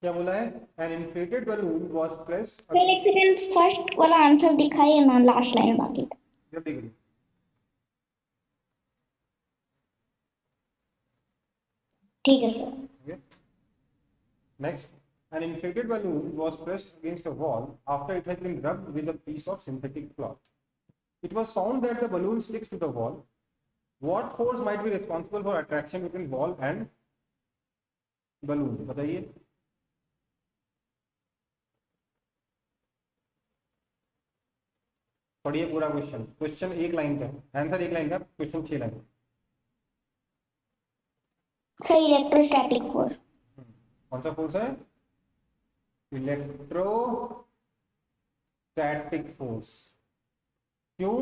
क्या बोला है? An inflated balloon was pressed फिर एक अगेंस्ट। सेकंड, फर्स्ट वाला आंसर दिखाइए ना, लास्ट लाइन बाकी था। जल्दी करिए। ठीक है sir. Next, an inflated balloon was pressed against a wall after it has been rubbed with a piece of synthetic cloth. It was found that the balloon sticks to the wall. What force might be responsible for attraction between wall and balloon? बताइए। पढ़िए पूरा question. Question एक line का है, answer एक line का, question 6 line. Sir electrostatic force. कौन सा फोर्स है? Electrostatic force. क्यों?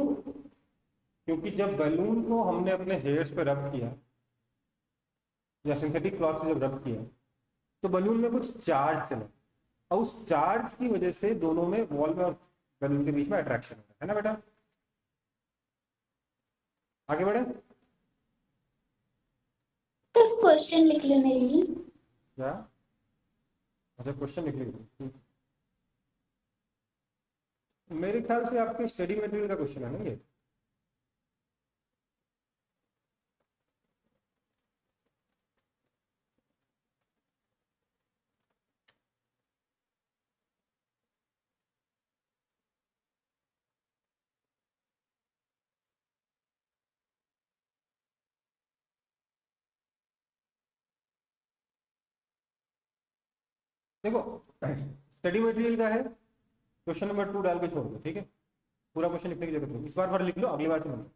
क्योंकि जब बलून को हमने अपने हेयर्स पे रब किया या सिंथेटिक क्लॉथ से जब रब किया, तो बलून में कुछ चार्ज चला, और उस चार्ज की वजह से दोनों में, वॉल में और बलून के बीच में अट्रैक्शन होता है ना बेटा। आगे बढ़े। तो क्वेश्चन लिख लेने दीजिए। क्या? अच्छा, क्वेश्चन लिख लीजिए। मेरे ख्याल से आपके स्टडी मटेरियल का क्वेश्चन है ना ये। देखो, स्टडी मटेरियल का है, क्वेश्चन नंबर 2 डाल के छोड़ दो, ठीक है। पूरा क्वेश्चन लिखने की जरूरत नहीं, इस बार भर लिख लो, अगली बार से मत,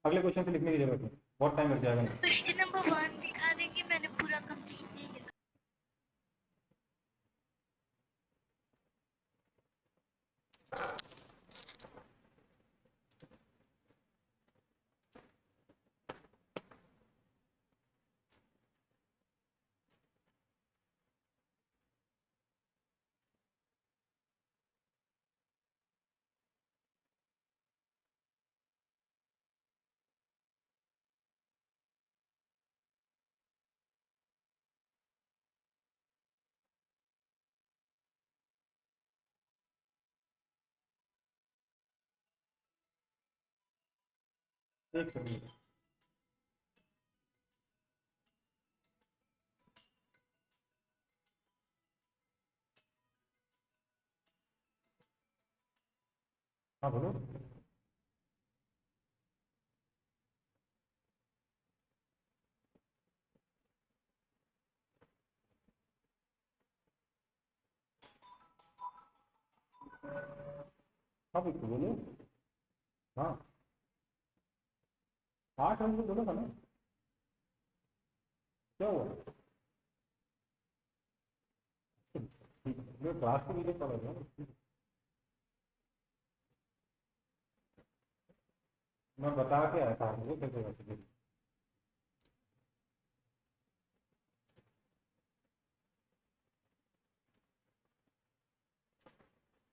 अगले क्वेश्चन से लिखने की जरूरत नहीं, बहुत टाइम लग जाएगा। क्वेश्चन नंबर 1 दिखा देंगे, मैंने पूरा कंप्लीट नहीं लिखा। एक सेकंड। हाँ बोलो। हाँ बिल्कुल बोलो। हाँ, 8 रन से दोनों था ना, क्या हुआ? मैं क्लास के लिए पढ़ा था, मैं बता के आया था मुझे कैसे कैसे।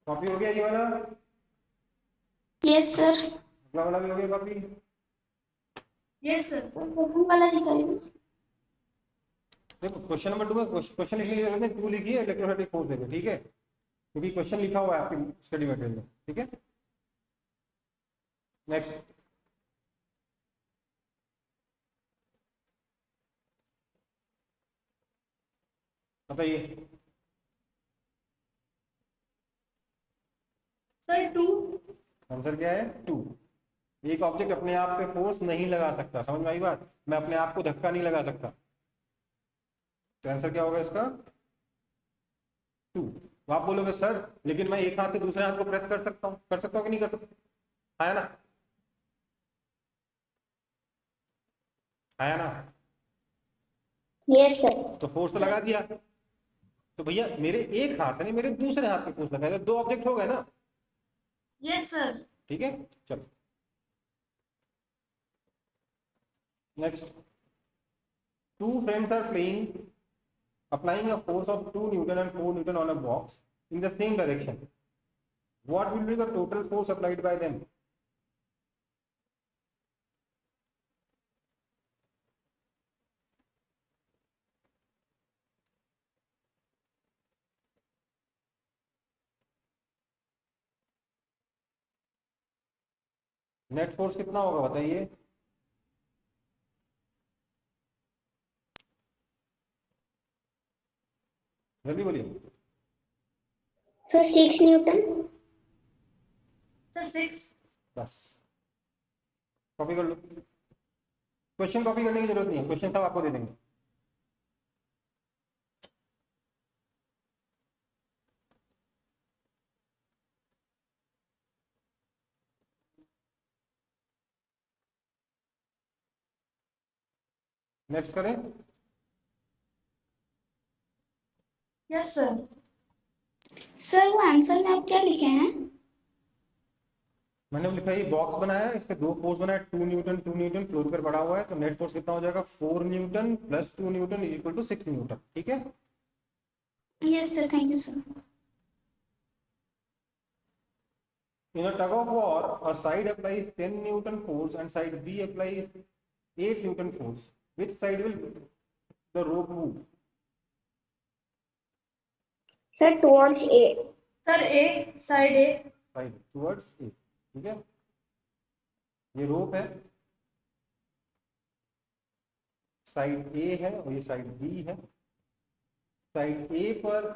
कॉपी हो गया ये वाला? Yes sir. अगला वाला भी हो गया कॉपी? Yes sir. वाला दिखाइए। देखो, क्वेश्चन नंबर 2 में क्वेश्चन लिखने की जरूरत नहीं, 2 लिखिए, इलेक्ट्रोस्टैटिक फोर्स देखो, ठीक है, क्योंकि क्वेश्चन लिखा हुआ है आपकी स्टडी मटेरियल में, ठीक है। नेक्स्ट, बताइए। सर 2। आंसर क्या है? 2। एक ऑब्जेक्ट अपने आप पे फोर्स नहीं लगा सकता, समझ में आई बात? मैं अपने आप को धक्का नहीं लगा सकता, तो आंसर क्या होगा इसका? 2। तो आप बोलोगे सर, लेकिन मैं एक हाथ से दूसरे हाथ को प्रेस कर सकता हूँ, कर सकता हूँ कि नहीं कर सकता? आया ना? आया ना? Yes sir. तो फोर्स तो लगा दिया। तो भैया मेरे एक हाथ है नहीं, मेरे दूसरे हाथ पे फोर्स लगा, तो 2 ऑब्जेक्ट हो गए ना। Yes sir. ठीक है, चलो next. Two frames are playing, applying a force of 2 Newton and 4 Newton on a box in the same direction. What will be the total force applied by them? Net force कितना होगा बताइए? जल्दी बोलिए। Sir 6 Newton. Sir 6। बस copy कर लो। Question copy करने की जरूरत नहीं है, क्वेश्चन सब आपको दे देंगे। नेक्स्ट करें। Yes sir. सर वो आंसर में आप क्या लिखे हैं? मैंने लिखा ये बॉक्स बनाया है, इस पे 2 फोर्स बनाया, 2 न्यूटन 2 न्यूटन फ्लोर पर पड़ा हुआ है, तो नेट फोर्स कितना हो जाएगा? 4 newton plus 2 newton is equal to 6 newton. ठीक है। Yes sir, thank you sir. In a tug of war, a side applies 10 Newton force and side B applies 8 Newton force. Which side will the rope move? Sir towards a. Sir A, side A. Side towards A. ठीक है। ये रोप है, side A है और ये side B है। Side A पर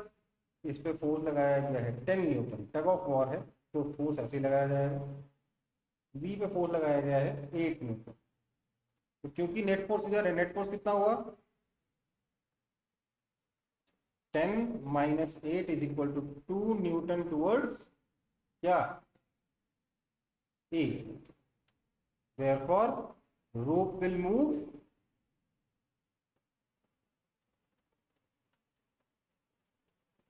इस पे फोर्स लगाया गया है 10 न्यूटन, टग ऑफ वॉर है तो फोर्स ऐसे लगाया जाएगा। B पे फोर्स लगाया गया है 8 न्यूटन। तो क्योंकि नेट फोर्स इधर है, नेट फोर्स कितना हुआ? 10 minus 8 is equal to 2 newton towards क्या? A. Therefore, rope will move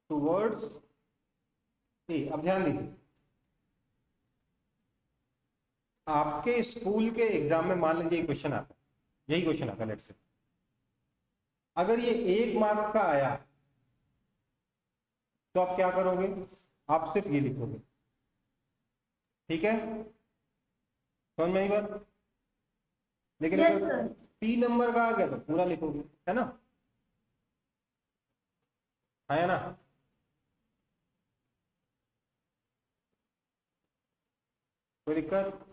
towards A. अब ध्यान दीजिए, आपके स्कूल के एग्जाम में मान लीजिए क्वेश्चन आता है, यही क्वेश्चन आता है लेट्स से, अगर ये 1 मार्क्स का आया तो आप क्या करोगे? आप सिर्फ ये लिखोगे। ठीक है, समझ में आई बात? लेकिन यस अगर सर। 3 नंबर का आ गया तो पूरा लिखोगे, है ना? है ना? कोई दिक्कत?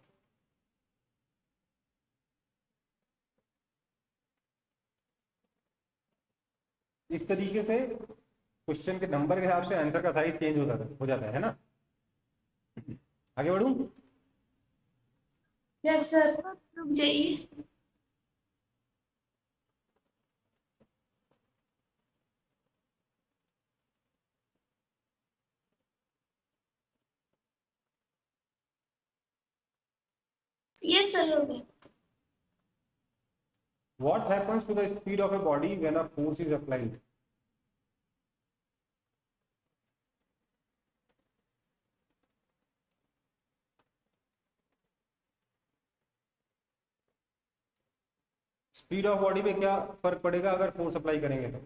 इस तरीके से क्वेश्चन के नंबर के हिसाब से आंसर का साइज चेंज हो जाता है ना? आगे बढ़ूं? Yes sir. रुक जाइए। यस सर, हो गया। What happens to the speed of a body when a force is applied? Speed of body पे क्या फर्क पड़ेगा अगर फोर्स अप्लाई करेंगे तो?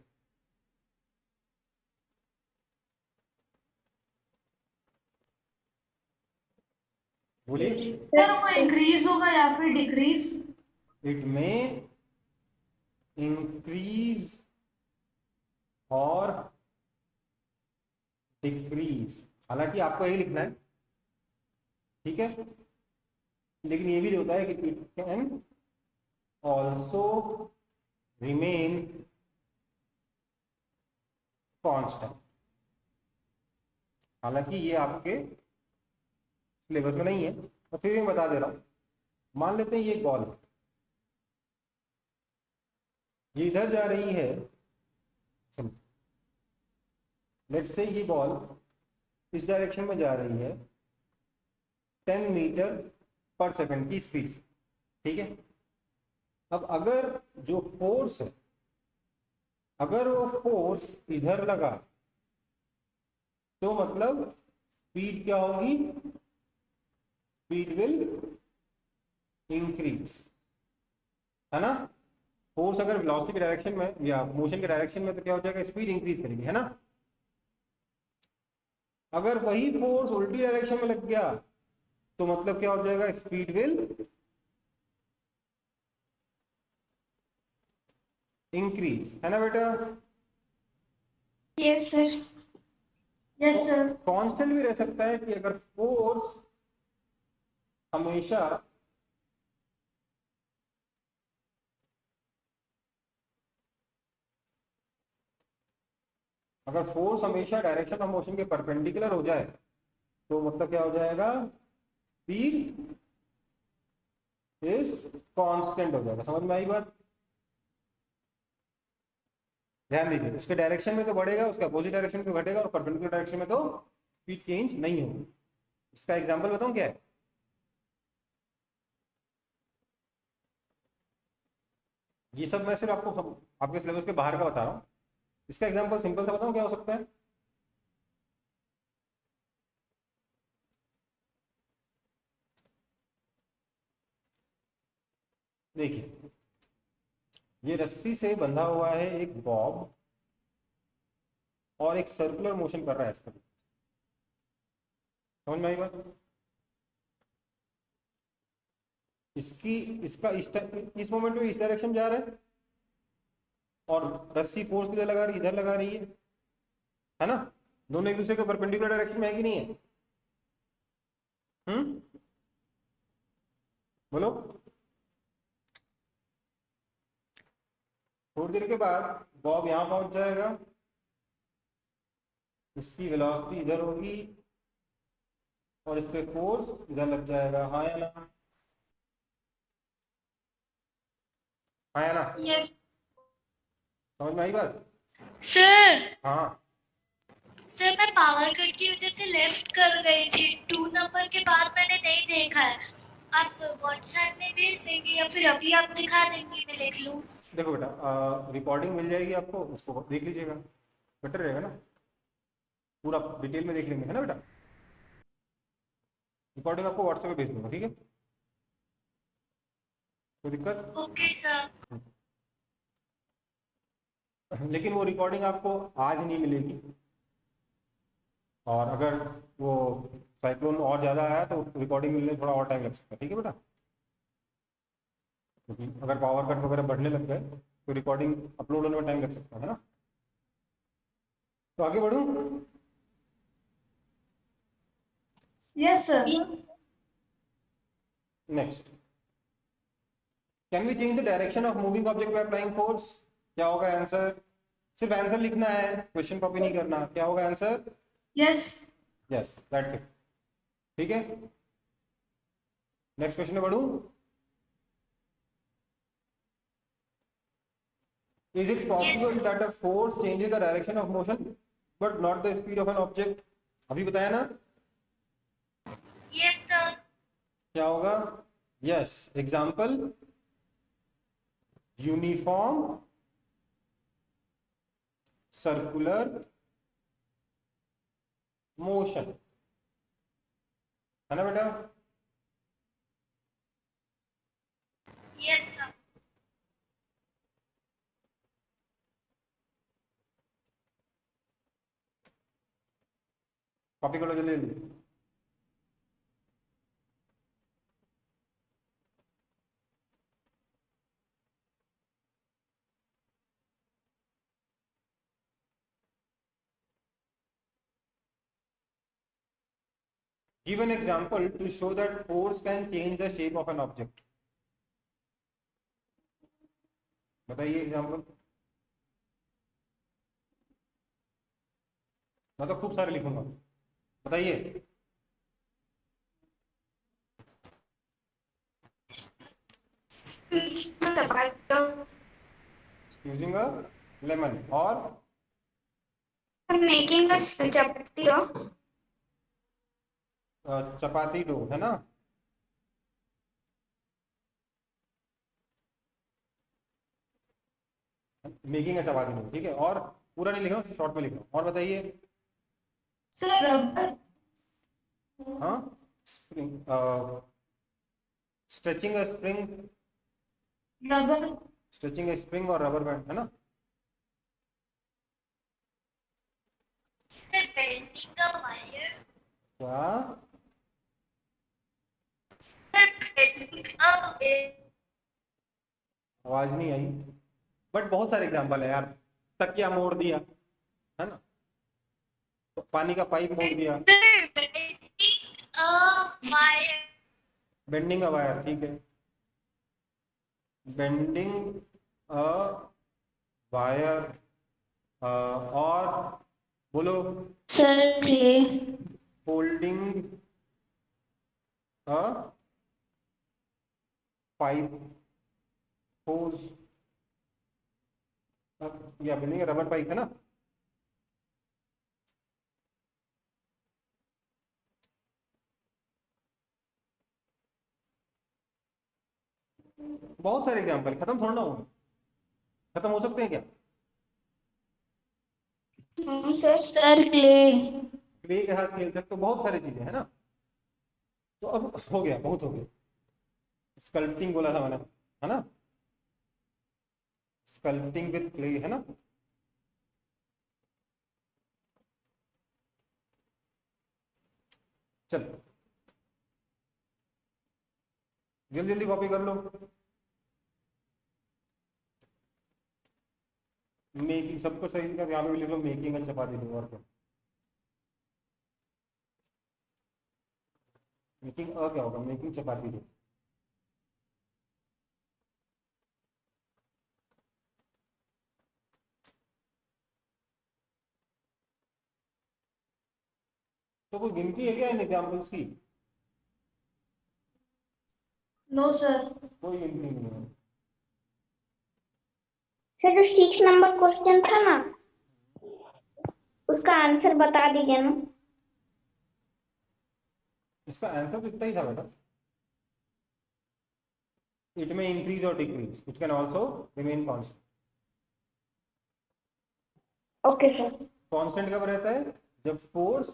बोलिए। सर वो इंक्रीज होगा या फिर डिक्रीज? इट में इंक्रीज और डिक्रीज, हालांकि आपको यही लिखना है, ठीक है, लेकिन ये भी होता है कि it can also remain constant. हालांकि ये आपके सिलेबस में नहीं है और फिर मैं बता दे रहा हूं। मान लेते हैं ये बॉल ये इधर जा रही है, लेट्स से ये बॉल इस डायरेक्शन में जा रही है 10 मीटर पर सेकंड की स्पीड से, ठीक है। अब अगर जो फोर्स है, अगर वो फोर्स इधर लगा तो मतलब स्पीड क्या होगी? स्पीड विल इंक्रीज, है ना? फोर्स अगर वेलोसिटी के डायरेक्शन में या मोशन के डायरेक्शन में तो क्या हो जाएगा? स्पीड इंक्रीज करेगी, है ना? अगर वही फोर्स उल्टी डायरेक्शन में लग गया तो मतलब क्या हो जाएगा? स्पीड विल इंक्रीज, है ना बेटा? Yes sir. Yes sir. Constant भी रह सकता है कि अगर फोर्स हमेशा अगर फोर्स हमेशा डायरेक्शन ऑफ मोशन के परपेंडिकुलर हो जाए तो मतलब क्या हो जाएगा, स्पीड इज कांस्टेंट हो जाएगा। समझ में आई बात? ध्यान दीजिए, उसके डायरेक्शन में तो बढ़ेगा, उसके अपोजिट डायरेक्शन में घटेगा, और परपेंडिकुलर डायरेक्शन में तो स्पीड चेंज नहीं होगी। इसका एग्जांपल बताऊं क्या है? ये सब मैं सिर्फ आपको आपके सिलेबस के बाहर का बता रहा हूँ। इसका एग्जांपल सिंपल सा बताऊं क्या हो सकता है? देखिए, ये रस्सी से बंधा हुआ है एक बॉब, और एक सर्कुलर मोशन कर रहा है इसका। समझ में आई बात? इसकी इसका इस मोमेंट में इस डायरेक्शन जा रहा है, और रस्सी फोर्स किधर लगा रही है? इधर लगा रही है ना? दोनों एक दूसरे के परपेंडिकुलर डायरेक्शन में है कि नहीं है? बोलो। थोड़ी देर के बाद बॉब यहाँ पहुंच जाएगा, इसकी वेलोसिटी इधर होगी, और इस पे फोर्स इधर लग जाएगा। हाँ या ना? हाँ या ना? यस समझ में आई बात? सर। हाँ। सर मैं पावर कट की वजह से लेफ्ट कर गई थी, 2 नंबर के बाद मैंने नहीं देखा है। आप व्हाट्सएप में भेज देंगे या फिर अभी आप दिखा देंगे, मैं लिख लूँ? देखो बेटा, रिकॉर्डिंग मिल जाएगी आपको, उसको देख लीजिएगा, बेटर रहेगा ना, पूरा डिटेल में देख लेंगे, है ना बेटा? रिकॉर्डिंग आपको व्हाट्सएप पे भेज दूंगा, ठीक है? कोई दिक्कत? Okay sir. लेकिन वो रिकॉर्डिंग आपको आज नहीं मिलेगी, और अगर वो साइक्लोन और ज़्यादा आया तो रिकॉर्डिंग मिलने में थोड़ा और टाइम लग सकता है, ठीक है बेटा? क्योंकि अगर पावर कट वगैरह बढ़ने लग गए तो रिकॉर्डिंग अपलोड होने में टाइम लग सकता है ना? तो आगे बढ़ूँ? Yes sir. Next, can we change the direction of moving object by applying force? क्या होगा आंसर? सिर्फ आंसर लिखना है, क्वेश्चन कॉपी नहीं करना। क्या होगा answer? Yes. Yes, that's it. ठीक है, नेक्स्ट क्वेश्चन में बढ़ूं। Is it possible that a force changes the direction of motion but not the speed of an object? अभी बताया ना? Yes sir. क्या होगा? Yes, example, uniform circular motion, है ना बेटा? Yes sir. कॉपी करो जल्दी जल्दी। Give an example to show that force can change the shape of an object. बताइए एग्जाम्पल। मैं तो खूब सारे लिखूंगा, बताइए। Using a lemon, और making a chapati dough. Chapati dough, है ना? मेकिंग अ चपाती डो, ठीक है। और पूरा नहीं लिख रहा हूँ, शॉर्ट में लिख रहा हूँ। और बताइए। Sir rubber. हाँ, spring, stretching a spring, rubber. Stretching a spring और रबर बैंड, है ना? सर बेंडिंग का वायर। क्या? सर बेंडिंग का वायर। आवाज नहीं आई, बट बहुत सारे एग्जाम्पल है यार। तकिया मोड़ दिया, है ना? तो पानी का पाइप मोड़ दिया। Sir bending a wire. Bending a wire, ठीक है। बेंडिंग अ वायर, और बोलो। Sir clay. Holding a pipe hose, या बिल्डिंग रबर पाइप है ना। बहुत सारे एग्जाम्पल, खत्म थोड़ा ना होंगे, खत्म हो सकते हैं क्या? Sir clay. क्ले के साथ खेल सकते हो, बहुत सारी चीजें है ना। तो अब हो गया, बहुत हो गया। स्कल्पटिंग बोला था मैंने, है ना, स्कल्पटिंग विद क्ले, है ना। चलो जल्दी जल्दी कॉपी कर लो। मेकिंग सबको सही कर, यहाँ पे भी लिख लो मेकिंग एंड चपाती दो, और क्या। मेकिंग अ क्या होगा, मेकिंग चपाती दो। तो कोई गिनती है क्या इन एग्जाम्पल्स की? No sir. कोई गिनती नहीं है। सर जो 6 नंबर क्वेश्चन था ना, उसका आंसर बता दीजिए ना। इसका आंसर तो इतना ही था बेटा, इट में इंक्रीज और decrease, it can also remain constant. Okay sir. Constant कब रहता है, जब फोर्स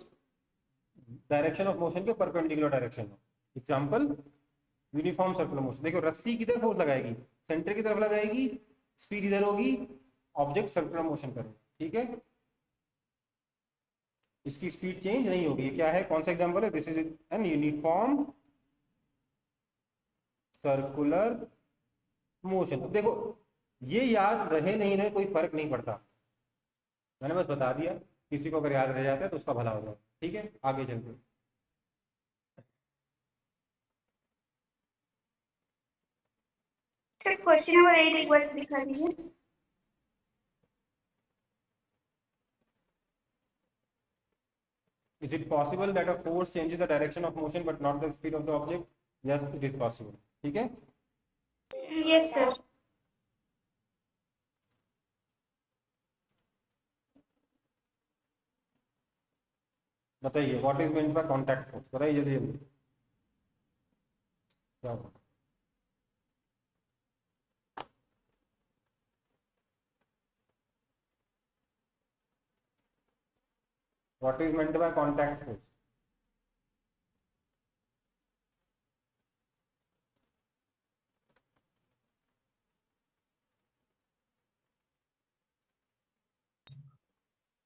डायरेक्शन ऑफ मोशन के परपेंडिकुलर डायरेक्शन हो। Example, uniform circular motion. देखो रस्सी किधर फोर्स लगाएगी, सेंटर की तरफ लगाएगी, स्पीड इधर होगी, ऑब्जेक्ट सर्कुलर मोशन करेगा, ठीक है। इसकी स्पीड चेंज नहीं होगी। क्या है, कौन सा एग्जांपल है, this is an uniform circular motion. अब देखो ये याद रहे नहीं रहे कोई फर्क नहीं पड़ता, मैंने बस बता दिया। किसी को अगर याद रह जाता है तो उसका भला हो जाए, ठीक है। आगे चलते हैं। सर क्वेश्चन नंबर 8 एक बार दिखा दीजिए। Is it possible that a force changes the direction of motion but not the speed of the object? Yes, it is possible. ठीक है। Yes sir. बताइए what is meant by contact force, बताइए जल्दी जल्दी क्या होगा। What is meant by contact force?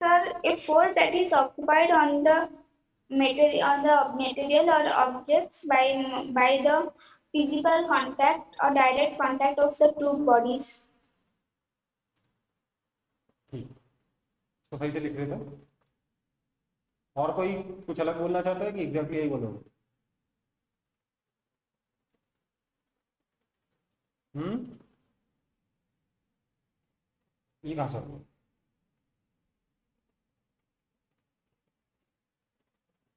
Sir, a force that is occupied on the material or objects by the physical contact or direct contact of the two bodies. ठीक, तो सही से लिख देते हैं। और कोई कुछ अलग बोलना चाहता है कि एग्जैक्टली यही बोलोगे? ये कहाँ से?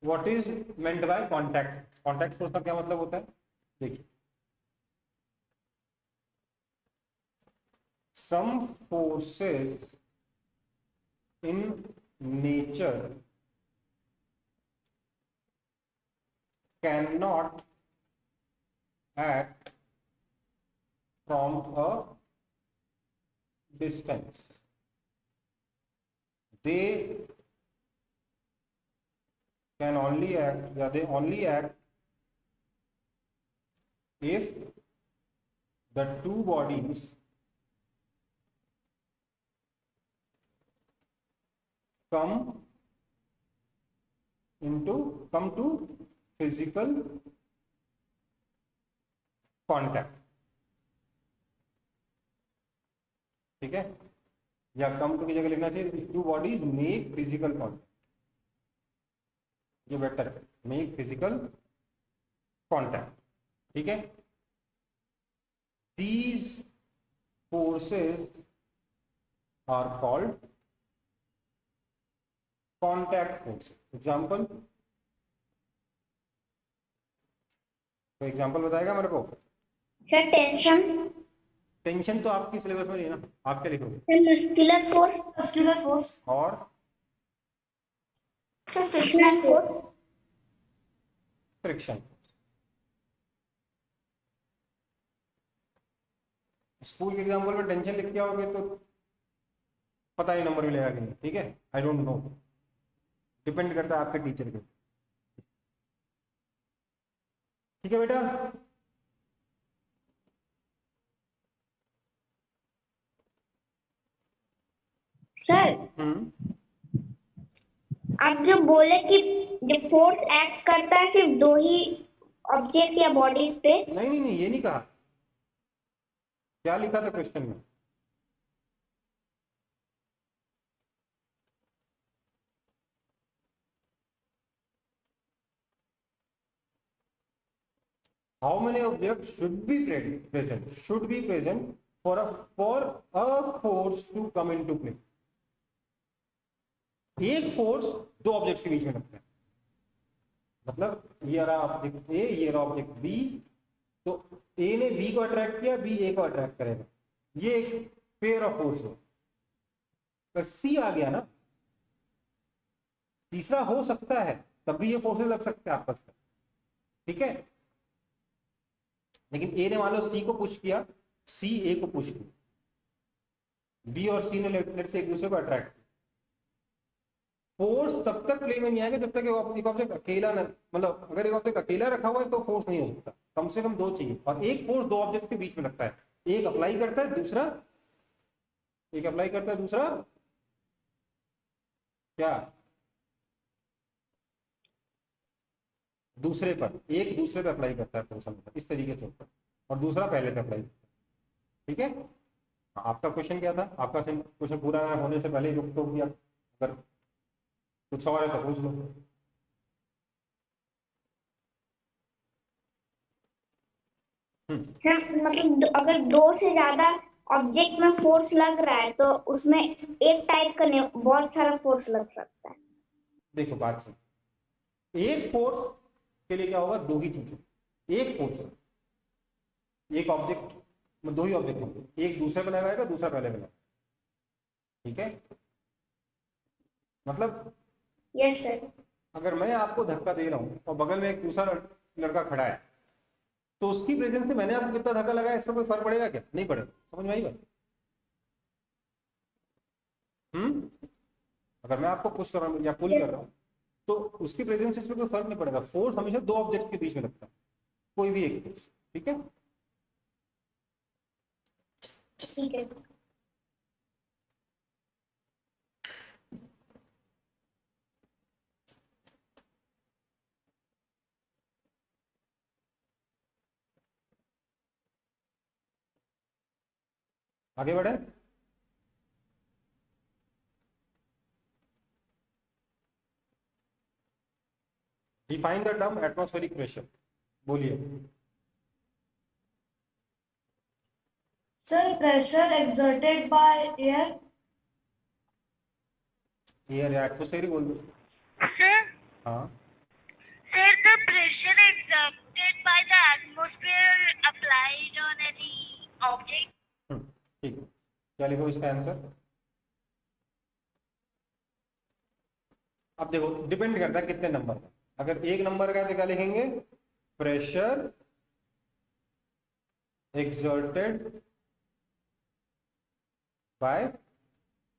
What is meant by contact, contact force का क्या मतलब होता है, देखिए। some forces in nature cannot act from a distance. They can only act, yeah, they only act if the two bodies come to physical contact, ठीक है। या come to की जगह लिखना चाहिए two bodies make physical contact, ये better है, make physical contact, ठीक है। these forces are called contact force. Example, तो एग्जाम्पल बताएगा मेरे को। Sir tension. टेंशन तो आपकी सिलेबस में नहीं है ना, आप क्या लिखोगे? Sir muscular force. Muscular force. और sir frictional force. Friction. School के एग्जाम्पल में टेंशन लिख के आओगे तो पता नहीं नंबर मिलेगा कि नहीं, ठीक है, आई डोंट नो, डिपेंड करता है आपके टीचर पे। ठीक है बेटा, सर आप जो बोले कि जो फोर्स एक्ट करता है सिर्फ दो ही ऑब्जेक्ट या बॉडीज पे। नहीं नहीं नहीं, ये नहीं कहा। क्या लिखा था क्वेश्चन में? How many objects should be present? Should be present for a force to come into play. एक फोर्स दो ऑब्जेक्ट्स के बीच में लगता है, मतलब ये रहा ऑब्जेक्ट ए, ये रहा ऑब्जेक्ट बी, तो ए ने बी को अट्रैक्ट किया, बी ए को अट्रैक्ट करेगा, ये एक पेयर ऑफ फोर्स हो। पर सी आ गया ना, तीसरा हो सकता है, तब भी ये फोर्सेस लग सकते हैं आपस में, ठीक है। लेकिन ए ने मान लो सी को पुश किया, सी ए को पुश किया, बी और सी ने लेट से एक दूसरे को अट्रैक्ट किया। फोर्स तब तक प्ले में नहीं आएगा जब तक एक ऑब्जेक्ट अकेला न, मतलब अगर एक ऑब्जेक्ट अकेला रखा हुआ है तो फोर्स नहीं हो सकता, कम से कम दो चाहिए, और एक फोर्स दो ऑब्जेक्ट के बीच में लगता है, एक अप्लाई करता है दूसरा, एक अप्लाई करता है दूसरा क्या, दूसरे पर, एक दूसरे पे अप्लाई करता है फोर्स, इस तरीके से होता है, और दूसरा पहले पे अप्लाई करता है, ठीक है। आपका क्वेश्चन क्या था? आपका क्वेश्चन पूरा होने से पहले ही रुक तो दिया, अगर कुछ और है तो पूछ लो। सर मतलब अगर दो से ज्यादा ऑब्जेक्ट में फोर्स लग रहा है तो उसमें एक टाइप का नहीं, बहुत सारा फोर्स लग सकता है। देखो बात सुन, एक फोर्स के लिए क्या होगा, दो ही चीजें, एक फोर्स है, एक ऑब्जेक्ट में दो ही ऑब्जेक्ट होंगे, एक दूसरे पे लगाएगा, दूसरा पहले पे लगाएगा, ठीक है। मतलब यस सर। अगर मैं आपको धक्का दे रहा हूं और बगल में एक दूसरा लड़का खड़ा है, तो उसकी प्रेजेंस से मैंने आपको कितना धक्का लगाया, इसमें कोई फर्क पड़ेगा क्या? नहीं पड़ेगा, समझ में आई बात? अगर मैं आपको पुश कर रहा हूँ या पुल कर रहा हूँ तो उसकी प्रेजेंस से इसमें कोई फर्क नहीं पड़ेगा, फोर्स हमेशा दो ऑब्जेक्ट्स के बीच में लगता है, कोई भी एक फोर्स, ठीक है। ठीक है। आगे बढ़े। Define the term atmospheric pressure, बोलिए। Sir, pressure exerted by air. Air या एटमॉस्फेरिक बोल दो। Sir, हाँ, sir, the pressure exerted by the atmosphere applied on any object. ठीक है, क्या लिखो इसका आंसर? अब देखो डिपेंड करता है कितने नंबर का, अगर एक नंबर का है तो क्या लिखेंगे, प्रेशर एक्सर्टेड बाय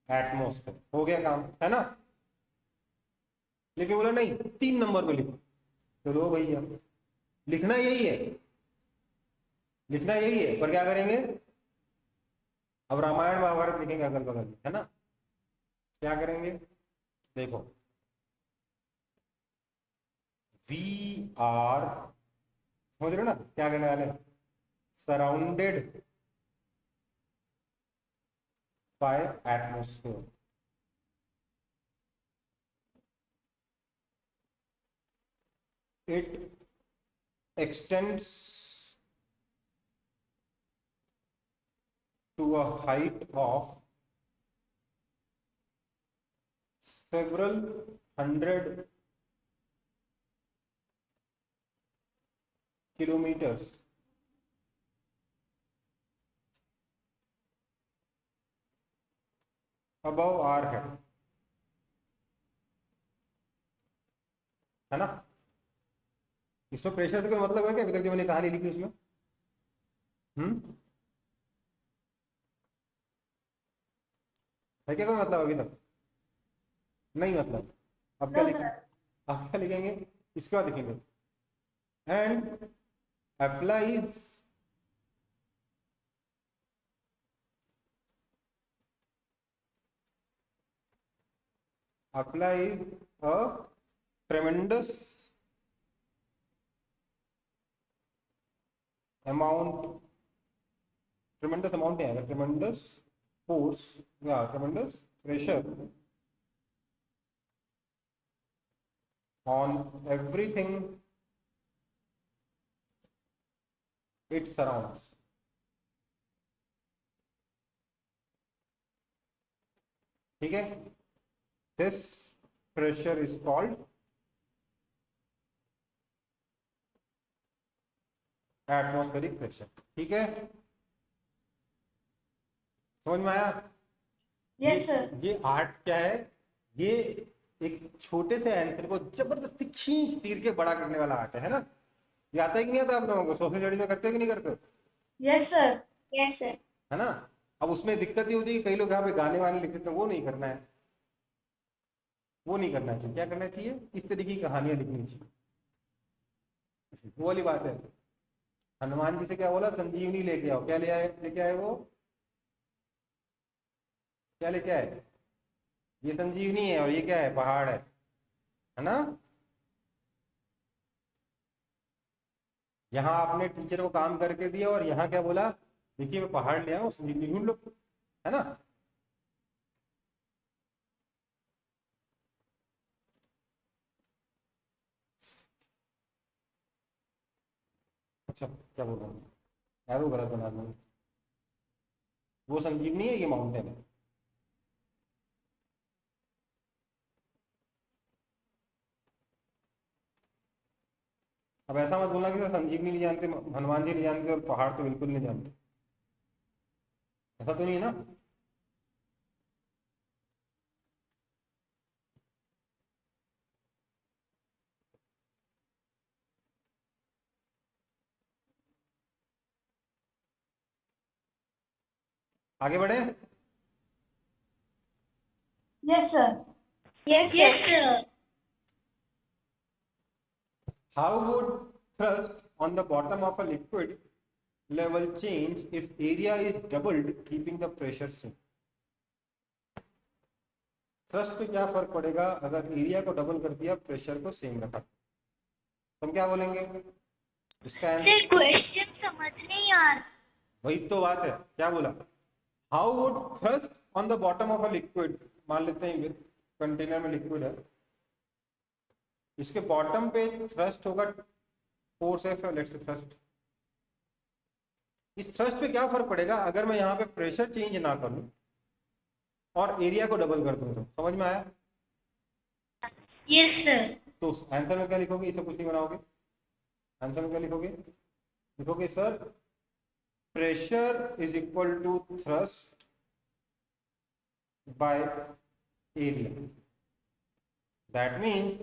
एटमॉस्फेयर, हो गया काम, है ना। लेकिन बोला नहीं 3 नंबर पे लिखो, चलो भैया लिखना यही है, लिखना यही है, पर क्या करेंगे, अब रामायण महाभारत लिखेंगे अगल बगल में, है ना। क्या करेंगे, देखो वी आर, समझ रहे हो ना क्या करने वाले, surrounded by atmosphere, it extends to a height of several hundred kilometers above our head, है ना। इसमें प्रेशर से कोई मतलब है क्या अभी तक जो मैंने कहानी लिखी उसमें? है क्या कोई मतलब अभी तक? नहीं मतलब। अब क्या No, लिखेंगे? sir. अब क्या लिखेंगे? इसके बाद लिखेंगे and applies a tremendous amount, tremendous force, tremendous pressure on everything it surrounds. ठीक है, this pressure is called atmospheric pressure. ठीक है, समझ में आया? Yes, sir. ये आर्ट क्या है? ये एक छोटे से आंसर को जबरदस्ती खींच तीर के बड़ा करने वाला आर्ट है ना। ये आता है कि नहीं आता आप लोगों को? सोशल स्टडीज में करते हो कि नहीं करते हो? Yes, sir. Yes sir. है ना। अब उसमें दिक्कत ये होती है कि कई लोग यहाँ पे गाने वाने लिखते हैं, वो नहीं करना है, वो नहीं करना चाहिए। क्या करना चाहिए? इस तरीके की कहानियां लिखनी चाहिए। वो वाली बात है। हनुमान जी से क्या बोला? संजीवनी लेके आओ। क्या लेके आए वो? क्या लेके आए? ये संजीवनी है और ये क्या है? पहाड़ है ना। यहाँ आपने टीचर को काम करके दिया और यहाँ क्या बोला? देखिए मैं पहाड़ ले आया हूँ, संजीवनी ढूंढ लो, है ना। अच्छा क्या बोल रहा हूँ? एरो गलत बना दूंगा। वो संजीवनी है, ये माउंटेन है। अब ऐसा मत बोलना कि सर संजीवनी नहीं जानते, हनुमान जी नहीं जानते और पहाड़ तो बिल्कुल नहीं जानते। ऐसा तो नहीं है ना। आगे बढ़े। Yes, sir. Yes, Yes, sir. sir. How would thrust on the bottom of a liquid level change if area is doubled, keeping the pressure same? Thrust पे क्या फर्क पड़ेगा अगर एरिया को डबल कर दिया, प्रेशर को सेम रखा? तो हम क्या बोलेंगे इसका आंसर? सर क्वेश्चन समझ नहीं आ रहा। वही तो बात है। क्या बोला? How would thrust on the bottom of a liquid, मान लेते हैं कंटेनर में लिक्विड है, इसके बॉटम पे थ्रस्ट होगा force F, let's say thrust. इस थ्रस्ट पे क्या फर्क पड़ेगा अगर मैं यहाँ पे प्रेशर चेंज ना करूं और एरिया को डबल कर दूं? तो समझ में आया? Yes sir. तो आंसर में क्या लिखोगे? इसे कुछ नहीं बनाओगे। आंसर में क्या लिखोगे? लिखोगे sir pressure is equal to thrust by area. That means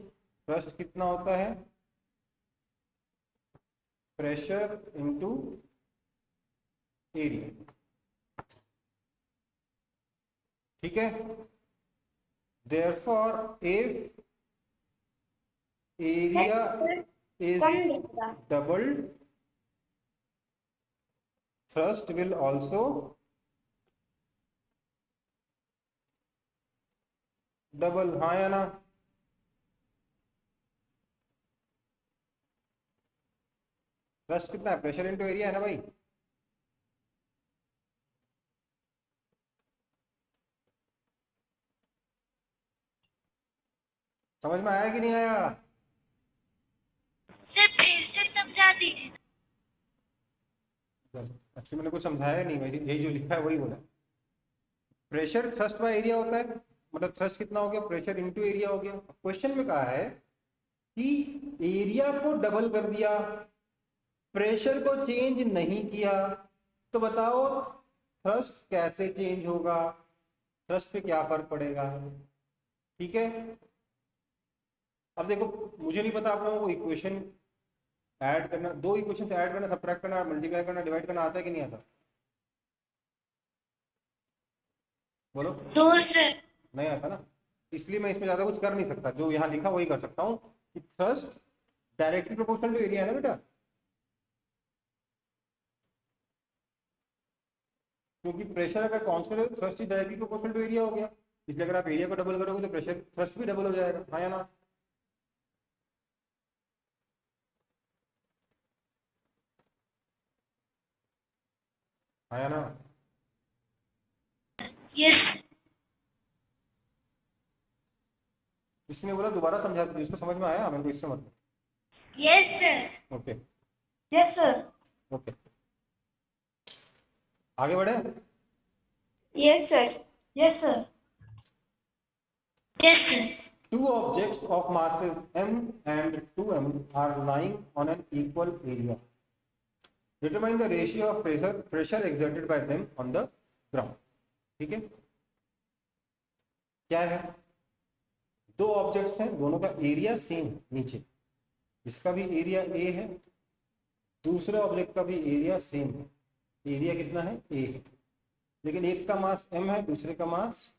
thrust कितना होता है? Pressure into area. ठीक है। therefore if area is कम दिखेगा। doubled, thrust will also double। हाँ या ना? थ्रस्ट कितना है? प्रेशर इंटू एरिया है ना भाई। समझ में आया कि नहीं आया? सर फिर से समझा दीजिए। एक्चुअली मैंने कुछ समझाया नहीं, मैं यही जो लिखा है वही बोला। प्रेशर थ्रस्ट बाय एरिया होता है। मतलब थ्रस्ट कितना हो गया, प्रेशर इनटू एरिया हो गया। क्वेश्चन में कहा है कि एरिया को डबल कर दिया, प्रेशर को चेंज नहीं किया, तो बताओ थ्रस्ट कैसे चेंज होगा, थ्रस्ट पे क्या फर्क पड़ेगा। ठीक है, अब देखो मुझे नहीं पता आप लोगों को इक्वेशन ऐड करना, दो इक्वेशन ऐड करना, सब्ट्रैक्ट करना, मल्टीप्लाई करना, डिवाइड करना आता है कि नहीं आता? बोलो। दो सर। नहीं आता ना, इसलिए मैं इसमें ज्यादा कुछ कर नहीं सकता, जो यहाँ लिखा वही कर सकता हूँ कि thrust directly proportional to area है ना बेटा, क्योंकि प्रेशर अगर कांस्टेंट है तो thrust is directly proportional to area हो गया, इसलिए अगर आप एरिया को डबल करोगे तो प्रेशर थ्रस्ट भी डबल हो जाएगा, हाँ या ना? हाँ या ना? यस इसने बोला दोबारा समझा दो, इसको समझ में आया मेरे को, इससे मतलब। Yes sir. Okay Yes, sir. Okay, आगे बढ़े। Yes, sir. Yes, sir. Yes sir. Two objects of masses m and 2m are lying on an equal area. Determine the ratio of pressure exerted by them on the ground. ठीक है, क्या है, दो objects हैं, दोनों का area same है नीचे, इसका भी एरिया ए है, दूसरे ऑब्जेक्ट का भी एरिया सेम है, एरिया कितना है, ए है, लेकिन एक का मास m है, दूसरे का मास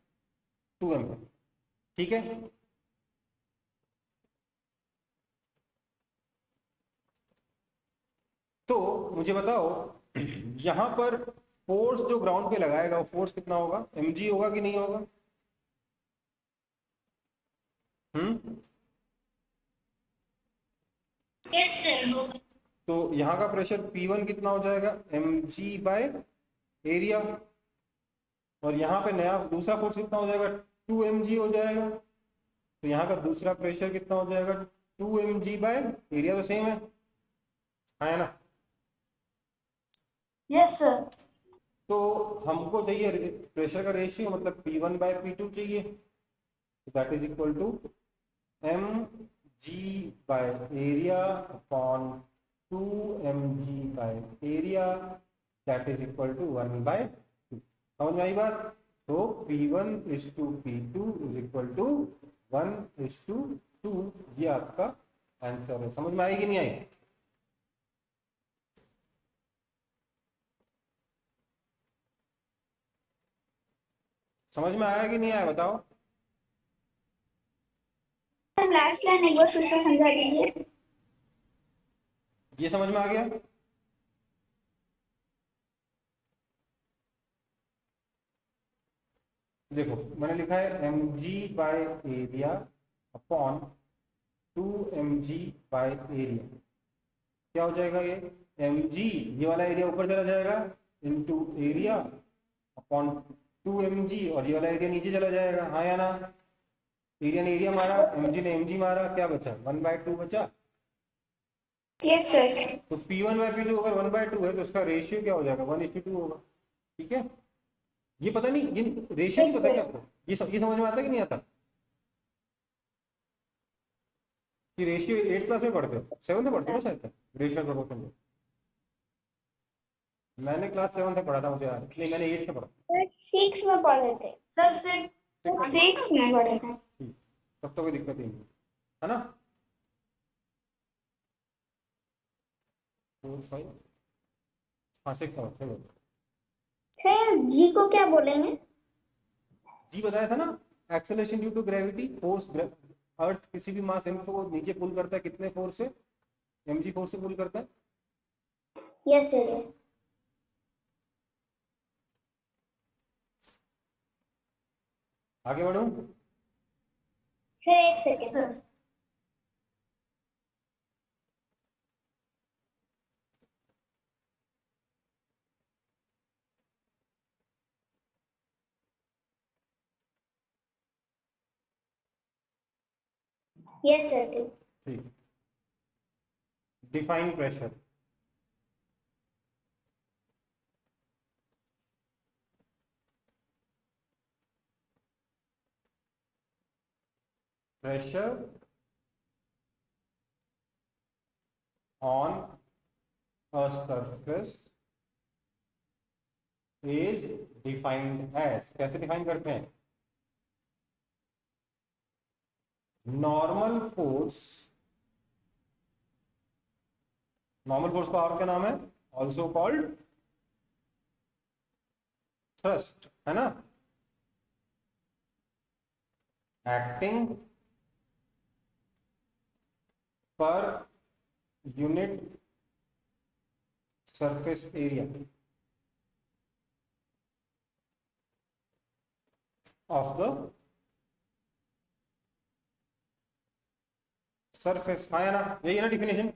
2m है। ठीक है, तो मुझे बताओ यहां पर फोर्स जो ग्राउंड पे लगाएगा वो फोर्स कितना होगा, mg होगा कि नहीं होगा? यस सर होगा। तो यहाँ का प्रेशर P1 कितना हो जाएगा, mg बाय एरिया, और यहाँ पे नया दूसरा फोर्स कितना हो जाएगा, 2mg हो जाएगा, तो यहाँ का दूसरा प्रेशर कितना हो जाएगा, 2mg बाय एरिया, तो सेम है ना? Yes, sir. तो हमको चाहिए प्रेशर का रेशियो, मतलब P1 बाय P2 चाहिए, that is equal to mg by area upon 2mg by area, that is equal to 1/2। समझ में आई बात? तो P1 is to P2 is equal to 1:2, ये आपका आंसर है। समझ में आई कि नहीं आई? समझ में आया कि नहीं आया बताओ? लास्ट लाइन एक बार फिर से समझा दीजिए। ये समझ में आ गया? देखो मैंने लिखा है mg by area upon 2mg by area, क्या हो जाएगा ये mg, ये वाला एरिया ऊपर चला जाएगा, इनटू एरिया अपॉन 2mg, और ये वाला एरिया नीचे चला जाएगा, हाँ या ना? एरिया ने एरिया मारा, mg ने mg मारा, क्या बचा, 1/2 बचा। Yes sir. तो P1 बाय P2 अगर 1/2 है तो उसका रेशियो क्या हो जाएगा, 1:2 होगा। ठीक है, ये पता नहीं, ये रेशियो नहीं पता क्या आपको, ये समझ में आता है कि नहीं आता? कि रेशियो 8th क्लास में पढ़ते हो, 7th में पढ़ते हो शायद रेशियो प्रोपोर्शन। मैंने क्लास 7 तक पढ़ा था, मुझे याद नहीं, मैंने 8th में पढ़ा। 6 में पढ़े थे। Sir, six. 6 में पढ़े थे। तब तो कोई दिक्कत ही नहीं है ना। 4 5 हाँ 6 चलो। सर जी को क्या बोलेंगे? जी बताया था ना, acceleration due to gravity, force earth किसी भी मास m को नीचे पुल करता है, कितने फोर्स से, mg फोर्स से पुल करता है। Yes sir. आगे बढ़ूं? सर एक सेकेंड। Sir. Yes sir. ठीक, define pressure. pressure on a surface is defined as, कैसे डिफाइन करते हैं? नॉर्मल फोर्स का और क्या नाम है? ऑल्सो कॉल्ड थ्रस्ट, है ना? Acting per unit surface area of the surface, हाँ है ना? यही है ना डिफिनेशन?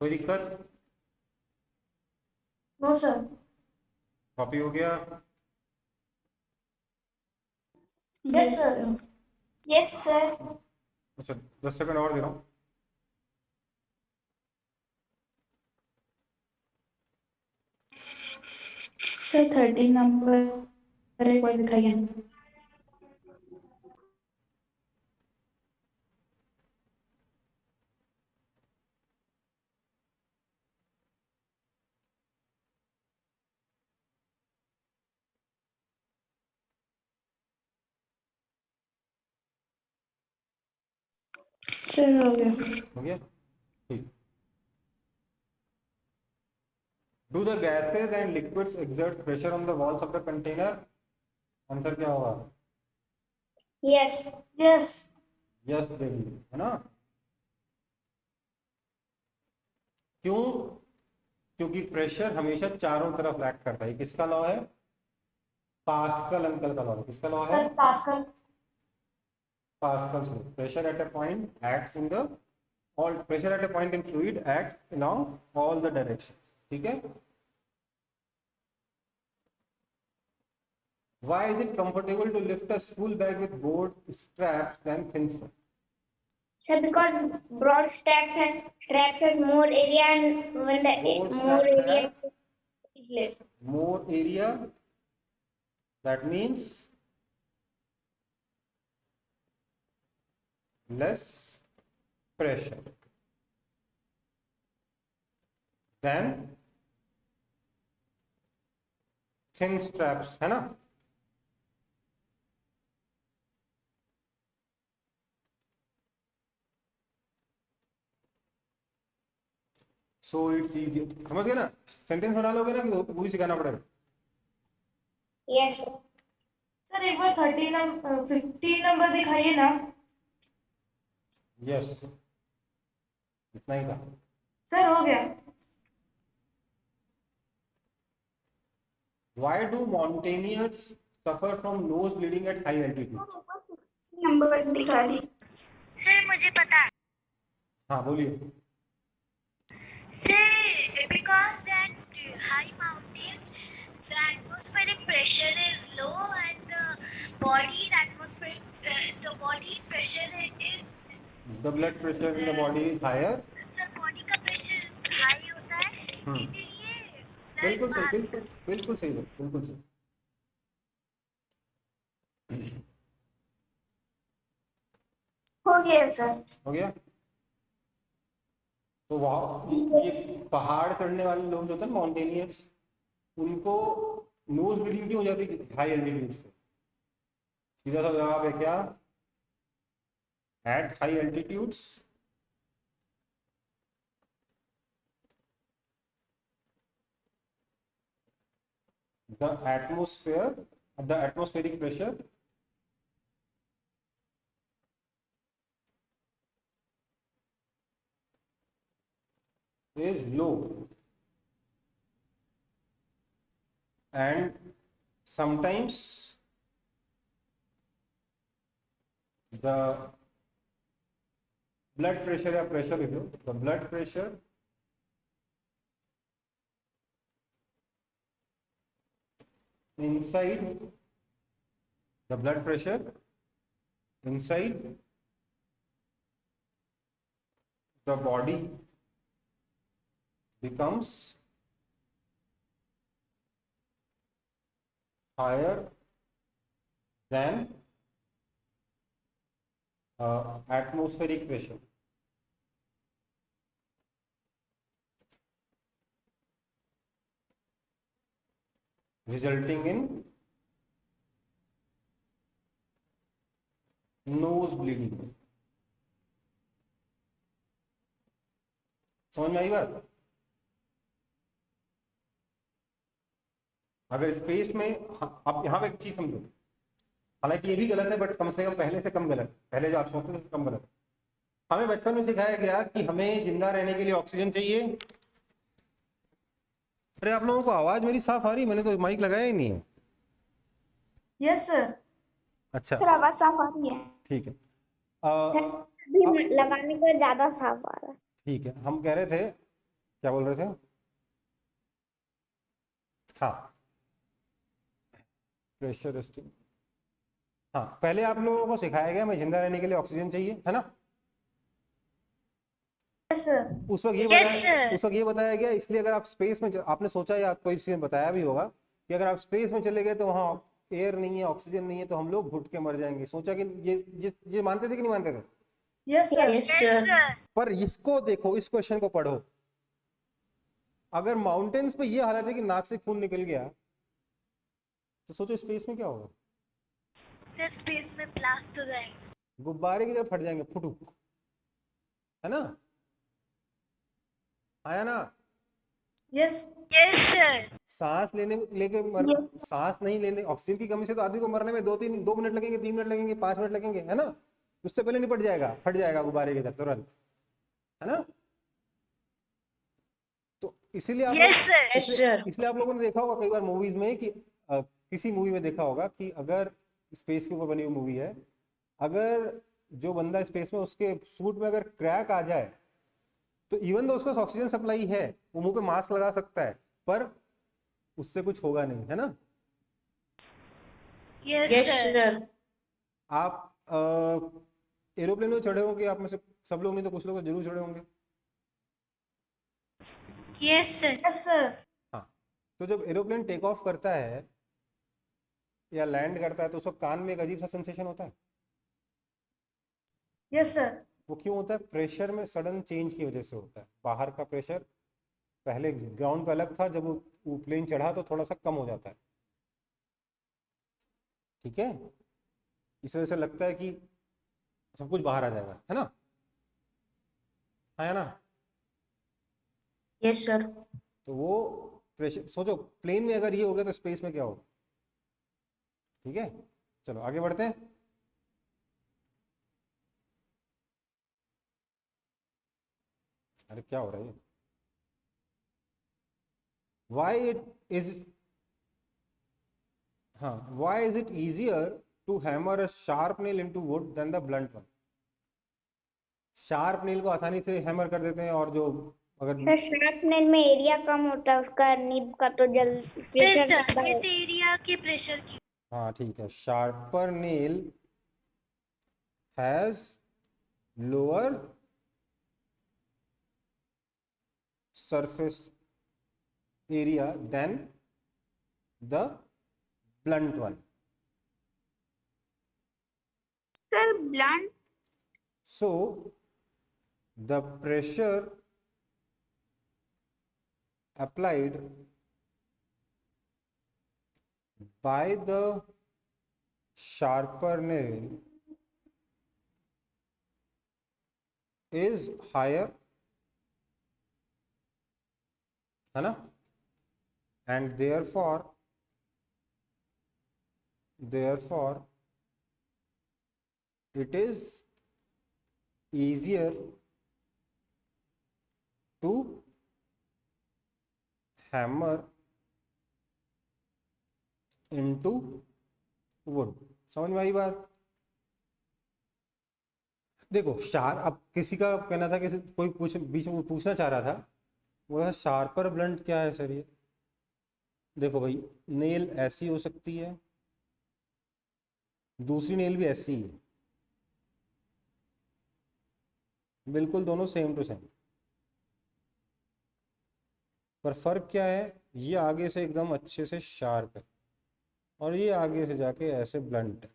कोई दिक्कत? No sir. कॉपी हो गया? Yes sir. Yes, sir. अच्छा 10 सेकंड और दे रहा हूँ। सर 13 नंबर एक बार दिखाइए। सर हो गया। हो गया? ठीक। Do the gases and liquids exert pressure on the walls of the container? Answer क्या होगा? Yes. यस। यस दे दी, है ना? क्यों? क्योंकि प्रेशर हमेशा चारों तरफ एक्ट करता है। किसका लॉ है? पास्कल अंकल का लॉ है। किसका लॉ है? Sir pascal. Pascal's law. Pressure at a point acts in the all pressure at a point in fluid acts along all the directions. ठीक है? Why is it comfortable to lift a school bag with broad straps than thin straps? Sir, because broad straps has more area, and when the Broad more straps area have is less. more area. That means less pressure than thin straps, है ना? So it's easy. समझ गए ना? Sentence बना लोगे ना कि वही सिखाना पड़ेगा? Yes. सर एक बार 15 नंबर दिखाइए ना। यस, इतना ही था। सर हो गया। Why do mountaineers suffer from nose bleeding at high altitude? Number दिखा दी। सर मुझे पता है। हाँ बोलिए। Sir, because at high mountains, the atmospheric pressure is low and the body's pressure is. The blood pressure in the body is higher. Sir body का pressure high होता है, इसीलिए बिल्कुल सही, बिल्कुल सही, बिल्कुल सही। हो गया सर। हो गया? तो वहाँ ये पहाड़ चढ़ने वाले लोग जो होते हैं माउंटेनियर्स, उनको नोज ब्लीडिंग क्यों हो जाती है हाई एल्टीट्यूड पे? सीधा सा जवाब है क्या? At high altitudes the atmospheric pressure is low, and sometimes the blood pressure या pressure लिख लो, the blood pressure inside the blood pressure inside the body becomes higher than atmospheric pressure. Resulting in nose bleeding. समझ में आई बात? अगर space में, अब यहाँ पे एक चीज समझो, हालांकि ये भी गलत है बट कम से कम पहले से कम गलत है, पहले जो आप सोचते थे कम गलत है। हमें बचपन में सिखाया गया कि हमें जिंदा रहने के लिए ऑक्सीजन चाहिए। अरे आप लोगों को आवाज मेरी साफ आ रही? मैंने तो माइक लगाया ही नहीं है। Yes sir. अच्छा सर आवाज साफ आ रही है। ठीक है। अभी लगाने पर ज्यादा साफ आ रहा है। ठीक है, हम कह रहे थे, क्या बोल रहे थे? हाँ, प्रेशर रेस्टिंग। हाँ, पहले आप लोगों को सिखाया गया हमें जिंदा रहने के लिए ऑक्सीजन चाहिए, है ना? Yes sir. उस वक्त ये बताया गया, इसलिए अगर आप स्पेस में, आपने सोचा या कोई किसी ने बताया भी होगा कि अगर आप स्पेस में चले गए तो वहाँ एयर नहीं है, ऑक्सीजन नहीं है, तो हम लोग घुट के मर जाएंगे। सोचा कि ये मानते थे कि नहीं मानते थे? Yes sir. पर इसको देखो, इस क्वेश्चन को पढ़ो। अगर माउंटेन्स पे ये हालत है कि नाक से खून निकल गया, तो सोचो स्पेस में क्या होगा? स्पेस में ब्लास्ट हो जाएंगे, गुब्बारे की तरह फट जाएंगे, फुटुक, है ना? आया ना? Yes yes sir. सांस सांस नहीं लेने, ऑक्सीजन की कमी से तो आदमी को मरने में 2 मिनट लगेंगे, 3 मिनट लगेंगे, 5 मिनट लगेंगे, है ना? उससे पहले निपट जाएगा, फट जाएगा गुब्बारे की तरह तुरंत, है ना? तो इसीलिए आप लोगों ने देखा होगा कई बार मूवीज में कि किसी मूवी में देखा होगा कि अगर स्पेस के ऊपर बनी हुई मूवी है, अगर जो बंदा स्पेस में, उसके सूट में अगर क्रैक आ जाए तो इवन दो उसको ऑक्सीजन सप्लाई है, वो मुंह पे मास्क लगा सकता है, पर उससे कुछ होगा नहीं, है ना? Yes sir. आप एरोप्लेन में चढ़े होंगे, आप में से सब लोग नहीं तो कुछ लोग तो जरूर चढ़े होंगे। Yes sir. Yes sir. हाँ, तो जब एरोप्लेन टेक ऑफ करता है या लैंड करता है तो उसको कान में एक अजीब सा सेंसेशन होता है। Yes sir. वो क्यों होता है? प्रेशर में सडन चेंज की वजह से होता है। बाहर का प्रेशर पहले ग्राउंड पे अलग था, जब वो प्लेन चढ़ा तो थोड़ा सा कम हो जाता है, ठीक है? इस वजह से लगता है कि सब कुछ बाहर आ जाएगा, है ना? है ना? Yes sir. तो वो प्रेशर, सोचो प्लेन में अगर ये हो गया तो स्पेस में क्या होगा? ठीक है, चलो आगे बढ़ते हैं। अरे क्या हो रहा है? Why is it easier to hammer a sharp nail into wood than the blunt one? Sharp nail को आसानी से हैमर कर देते हैं, और जो अगर शार्प नेल में एरिया कम होता है उसका, निब का तो प्रेशर ज्यादा है। इस एरिया के प्रेशर की। हाँ ठीक है, sharper nail has lower surface area than the blunt one. Sir, blunt. So the pressure applied by the sharper nail is higher, है ना? And therefore it is easier to hammer into wood. समझ में आई बात? देखो अब किसी का कहना था, किसी कोई बीच में पूछना चाह रहा था, बोला शार्पर ब्लंट क्या है सर? ये देखो भाई, नेल ऐसी हो सकती है, दूसरी नेल भी ऐसी है, बिल्कुल दोनों सेम टू सेम, पर फर्क क्या है, ये आगे से एकदम अच्छे से शार्प है और ये आगे से जाके ऐसे ब्लंट है।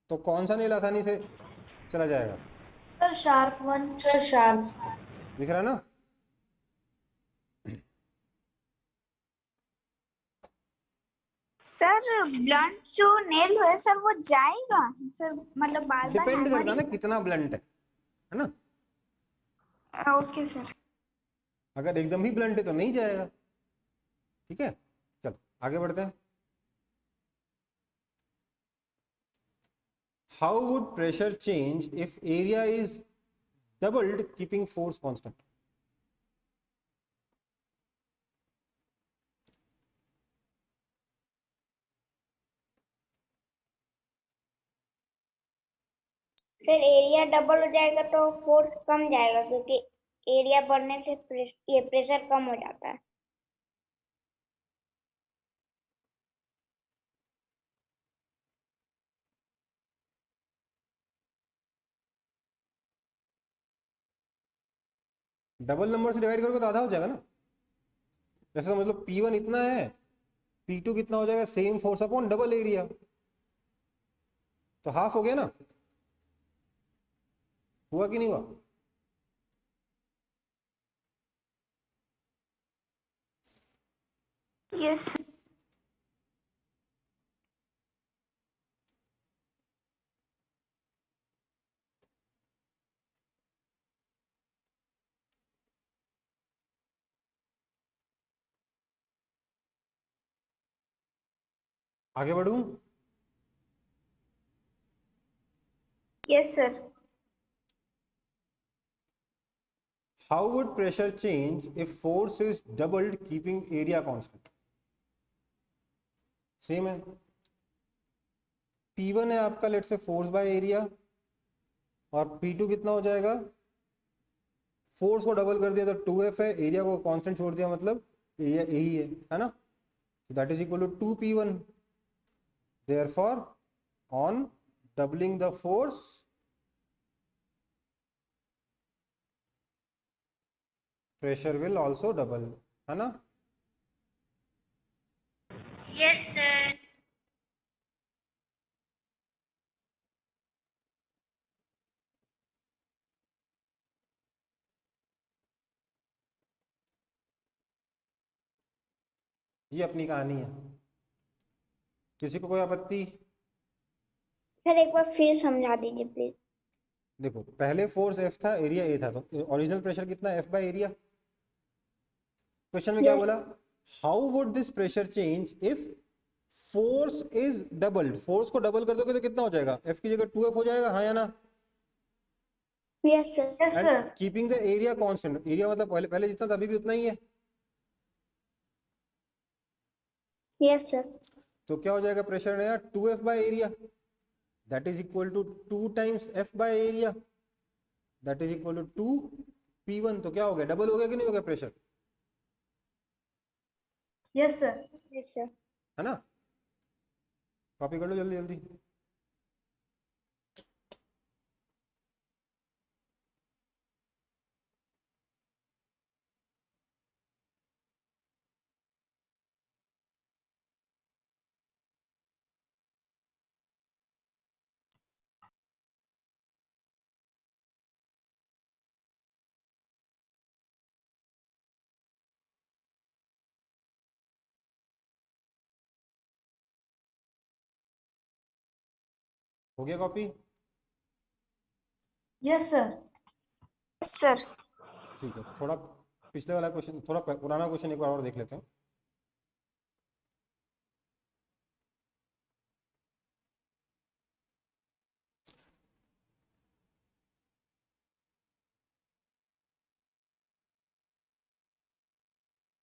तो कौन सा नेल आसानी से चला जाएगा? Sir sharp one. Sir, sharp. दिख रहा है ना? सर ब्लंट जो नेल है सर वो जाएगा सर, मतलब बार बार डिपेंड करता है हैमरिंग। ना कितना ब्लंट है ना? Okay sir. अगर एकदम ही ब्लंट है तो नहीं जाएगा। ठीक है, चलो आगे बढ़ते हैं। How would pressure change if area is doubled keeping force constant? फिर एरिया डबल हो जाएगा तो फोर्स कम जाएगा, क्योंकि एरिया बढ़ने से ये प्रेशर कम हो जाता है। डबल नंबर से डिवाइड करोगे तो आधा हो जाएगा ना। जैसे समझ लो P1 इतना है, P2 कितना हो जाएगा, same force upon double area, तो हाफ हो गया ना। हुआ कि नहीं हुआ? यस। आगे बढ़ूं? Yes sir. How would pressure change if force is doubled keeping area constant? Same है। P1 है आपका लेट से फोर्स बाय एरिया, और P2 कितना हो जाएगा, फोर्स को डबल कर दिया तो 2F है, एरिया को कांस्टेंट छोड़ दिया मतलब एरिया यही है ना। That is equal to 2P1। Therefore on doubling the force pressure will also double, है ना। Yes sir. ये अपनी कहानी है। किसी को कोई आपत्ति? सर एक बार फिर समझा दीजिए प्लीज। देखो पहले फोर्स F था, एरिया A था, तो ओरिजिनल प्रेशर कितना, F बाय एरिया। क्वेश्चन में क्या यस। बोला, how would this pressure change if force is doubled. Force को डबल कर दोगे तो कितना हो जाएगा, F की जगह 2F हो जाएगा, हाँ या ना। Yes sir. Yes and sir. Keeping the area constant, area मतलब पहले पहले जितना था अभी भी उतना ही है, यस सर। तो क्या हो जाएगा प्रेशर नया 2F by area, that is equal to 2 times F by area, that is equal to 2P1। तो क्या हो गया, डबल हो गया कि नहीं हो गया pressure, yes sir. Yes sir. है ना। कॉपी कर लो जल्दी जल्दी। हो गया copy? Yes sir. Yes sir. ठीक है, तो थोड़ा पिछले वाला क्वेश्चन, थोड़ा पुराना क्वेश्चन एक बार और देख लेते हैं।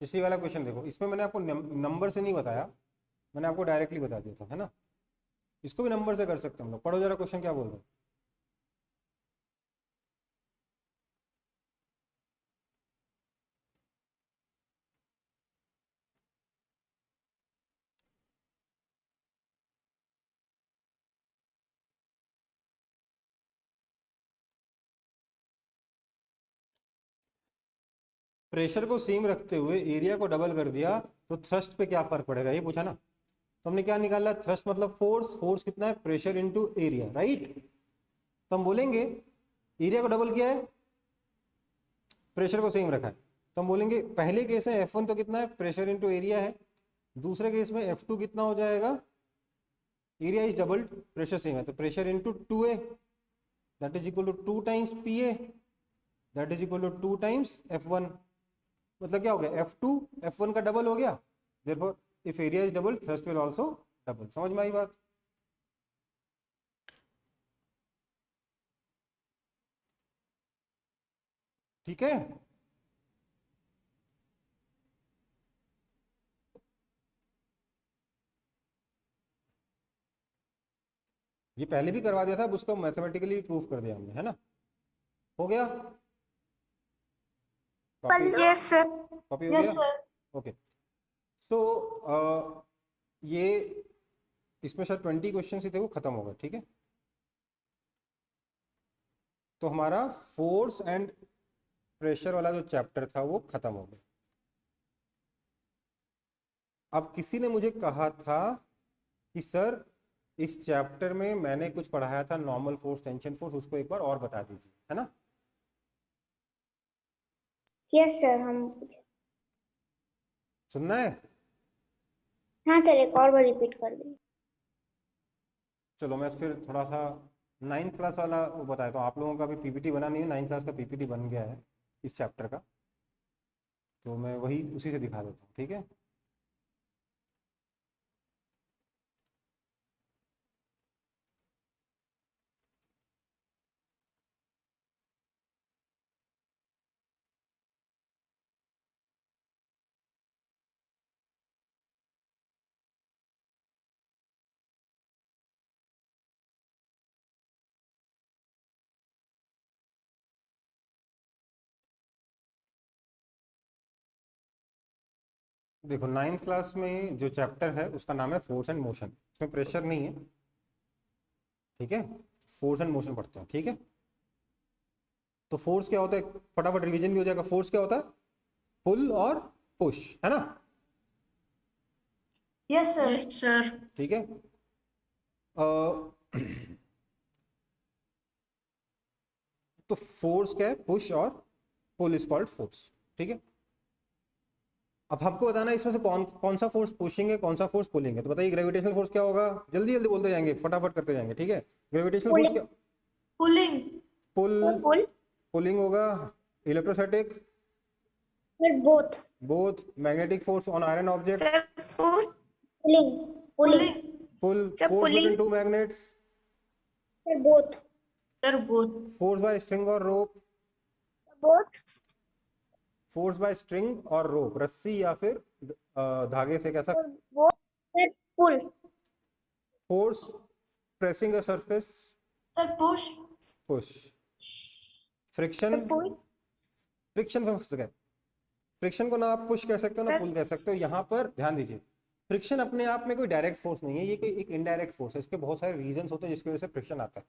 इसी वाला क्वेश्चन देखो, इसमें मैंने आपको नंबर से नहीं बताया, मैंने आपको डायरेक्टली बता दिया था, है ना। इसको भी नंबर से कर सकते हैं हम लोग। पढ़ो जरा क्वेश्चन क्या बोल रहे हैं। प्रेशर को सेम रखते हुए एरिया को डबल कर दिया तो थ्रस्ट पे क्या फर्क पड़ेगा, ये पूछा ना। तो हमने क्या निकाला, थ्रस्ट मतलब फोर्स, फोर्स कितना है, प्रेशर इनटू एरिया, राइट। तो हम बोलेंगे एरिया को डबल किया है, प्रेशर को सेम रखा है, तो हम बोलेंगे पहले केस में F1 तो कितना है, प्रेशर इनटू एरिया है। दूसरे केस में F2 कितना हो जाएगा, area is doubled, pressure same है, तो pressure into 2A that is equal to 2 times PA that is equal to 2 times F1। मतलब क्या हो गया, F2 F1 का डबल हो गया, therefore if area is double thrust will also double। समझ में आई बात। ठीक है, ये पहले भी करवा दिया था, अब उसको मैथमेटिकली प्रूफ कर दिया हमने, है ना। हो गया, Yes, sir. कॉपी हो यस गया, सर। ओके। सो ये इसमें शायद 20 क्वेश्चन ही थे, वो खत्म हो गए, ठीक है। तो हमारा फोर्स एंड प्रेशर वाला जो चैप्टर था वो खत्म हो गया। अब किसी ने मुझे कहा था कि सर इस चैप्टर में मैंने कुछ पढ़ाया था नॉर्मल फोर्स, टेंशन फोर्स, उसको एक बार और बता दीजिए, है ना। यस सर, हम सुनना है, हाँ सर, एक और बार रिपीट कर दें। चलो मैं फिर थोड़ा सा 9th क्लास वाला वो बताया, तो आप लोगों का भी पीपीटी बना नहीं है, 9th क्लास का पीपीटी बन गया है इस चैप्टर का, तो मैं वही उसी से दिखा देता हूँ, ठीक है। देखो 9th क्लास में जो चैप्टर है उसका नाम है फोर्स एंड मोशन, इसमें प्रेशर नहीं है, ठीक है, फोर्स एंड मोशन पढ़ते हैं, ठीक है। तो फोर्स क्या होता है, फटाफट रिवीजन भी हो जाएगा। फोर्स क्या होता है, पुल और पुश, है ना। Yes sir. Yes, sir. ठीक है, तो फोर्स क्या है, पुश और पुल इज कॉल्ड फोर्स, ठीक है। अब आपको बताना है इसमें से कौन कौन सा फोर्स पुशिंग है, कौन सा फोर्स पुलिंग है। तो बताइए ग्रेविटेशनल फोर्स क्या होगा, जल्दी जल्दी बोलते जाएंगे, फटाफट करते जाएंगे, ठीक है। ग्रेविटेशनल फोर्स क्या, पुलिंग। पुल, पुलिंग होगा। Electrostatic, sir both. Both. Magnetic force on iron object, Sir, push. Pulling, pulling. Pull, Sir, force pulling. Between two magnets, sir both, Sir, both. Force by string और rope, both. Force by string और rope, रस्सी या फिर धागे से, कैसा। Both sir, pull. Force pressing a surface, sir push. Push. Friction, Push. Friction में फंस गए, फ्रिक्शन को ना आप पुश कह सकते हो ना पुल कह सकते हो। यहाँ पर ध्यान दीजिए, फ्रिक्शन अपने आप में कोई डायरेक्ट फोर्स नहीं है, ये कोई एक इनडायरेक्ट फोर्स है। इसके बहुत सारे रीजंस होते हैं जिसकी वजह से फ्रिक्शन आता है।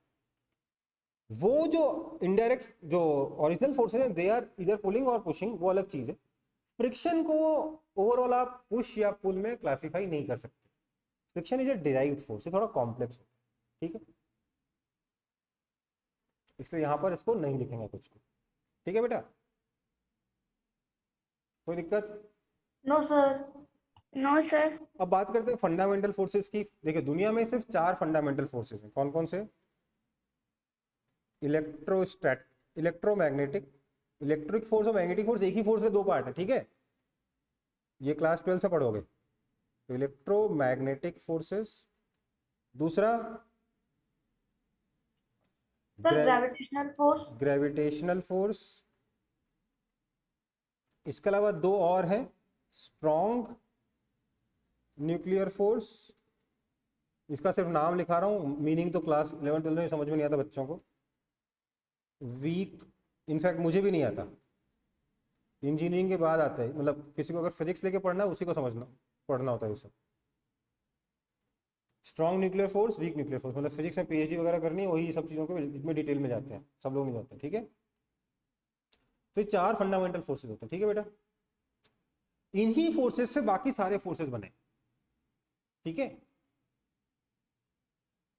वो जो इनडायरेक्ट जो ओरिजिनल फोर्सेस हैं, दे आर इधर पुलिंग और पुशिंग, वो अलग चीज है। फ्रिक्शन को ओवरऑल आप पुश या पुल में क्लासिफाई नहीं कर सकते। Friction is a derived force, ये थोड़ा कॉम्प्लेक्स होता है, ठीक है, इसलिए यहां पर इसको नहीं लिखेंगे कुछ भी, ठीक है बेटा। कोई दिक्कत? No sir. No, sir. अब बात करते हैं फंडामेंटल फोर्सेस की। देखिए दुनिया में सिर्फ 4 फंडामेंटल फोर्सेस हैं, कौन कौन से? इलेक्ट्रोमैग्नेटिक, इलेक्ट्रिक फोर्स और मैग्नेटिक फोर्स एक ही फोर्स में 2 पार्ट है, ठीक है, ये क्लास 12 में पढ़ोगे। तो इलेक्ट्रोमैग्नेटिक फोर्सेस, दूसरा sir gravitational force. Gravitational force, इसके अलावा 2 और हैं, स्ट्रॉन्ग न्यूक्लियर फोर्स, इसका सिर्फ नाम लिखा रहा हूं, मीनिंग तो क्लास 11-12 में समझ में नहीं आता बच्चों को। वीक, इनफैक्ट मुझे भी नहीं आता, इंजीनियरिंग के बाद आता है, मतलब किसी को अगर फिजिक्स लेके पढ़ना है उसी को समझना पढ़ना होता है ये सब। Strong nuclear force, weak nuclear force, मतलब फिजिक्स में पीएचडी वगैरह करनी है वही सब चीज़ों को इसमें डिटेल में जाते हैं, सब लोग नहीं जाते, ठीक है। तो ये 4 फंडामेंटल फोर्सेस होते हैं, ठीक है बेटा। इन्हीं फोर्सेस से बाकी सारे फोर्सेस बने, ठीक है।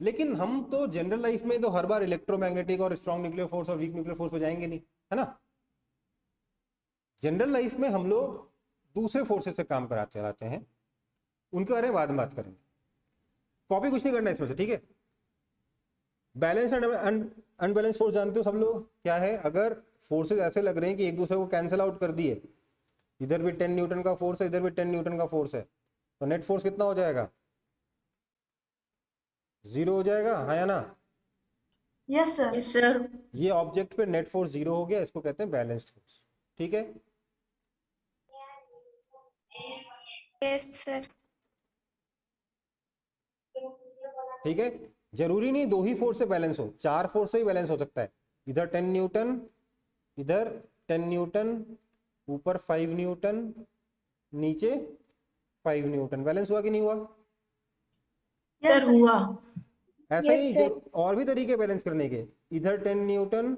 लेकिन हम तो जनरल लाइफ में तो हर बार इलेक्ट्रोमैग्नेटिक और स्ट्रॉन्ग न्यूक्लियर फोर्स और वीक न्यूक्लियर फोर्स पे जाएंगे नहीं, है ना। जनरल लाइफ में हम लोग दूसरे फोर्सेस से काम कराते चलाते हैं, उनके बारे में बाद में बात करेंगे। कॉपी कुछ नहीं करना इसमें से, ठीक है। बैलेंस एंड अनबैलेंस फोर्स जानते हो सब लोग क्या है। अगर फोर्सेस ऐसे लग रहे हैं कि एक दूसरे को कैंसिल आउट कर दिए, इधर भी 10 न्यूटन का फोर्स है, इधर भी 10 न्यूटन का फोर्स है, तो नेट फोर्स कितना हो जाएगा? 0 हो जाएगा, हाँ या ना। Yes sir. Yes, sir. ये ऑब्जेक्ट पे नेट फोर्स 0 हो गया, इसको कहते हैं बैलेंस्ड फोर्स, ठीक है। Yes, sir. ठीक है, जरूरी नहीं 2 ही फोर्स से बैलेंस हो, 4 फोर्स से ही बैलेंस हो सकता है। इधर 10 न्यूटन, इधर 10 न्यूटन, ऊपर 5 न्यूटन, नीचे 5 न्यूटन। बैलेंस हुआ कि नहीं हुआ? यस Sir, हुआ। ऐसा Yes, ही sir. और भी तरीके बैलेंस करने के। इधर 10 न्यूटन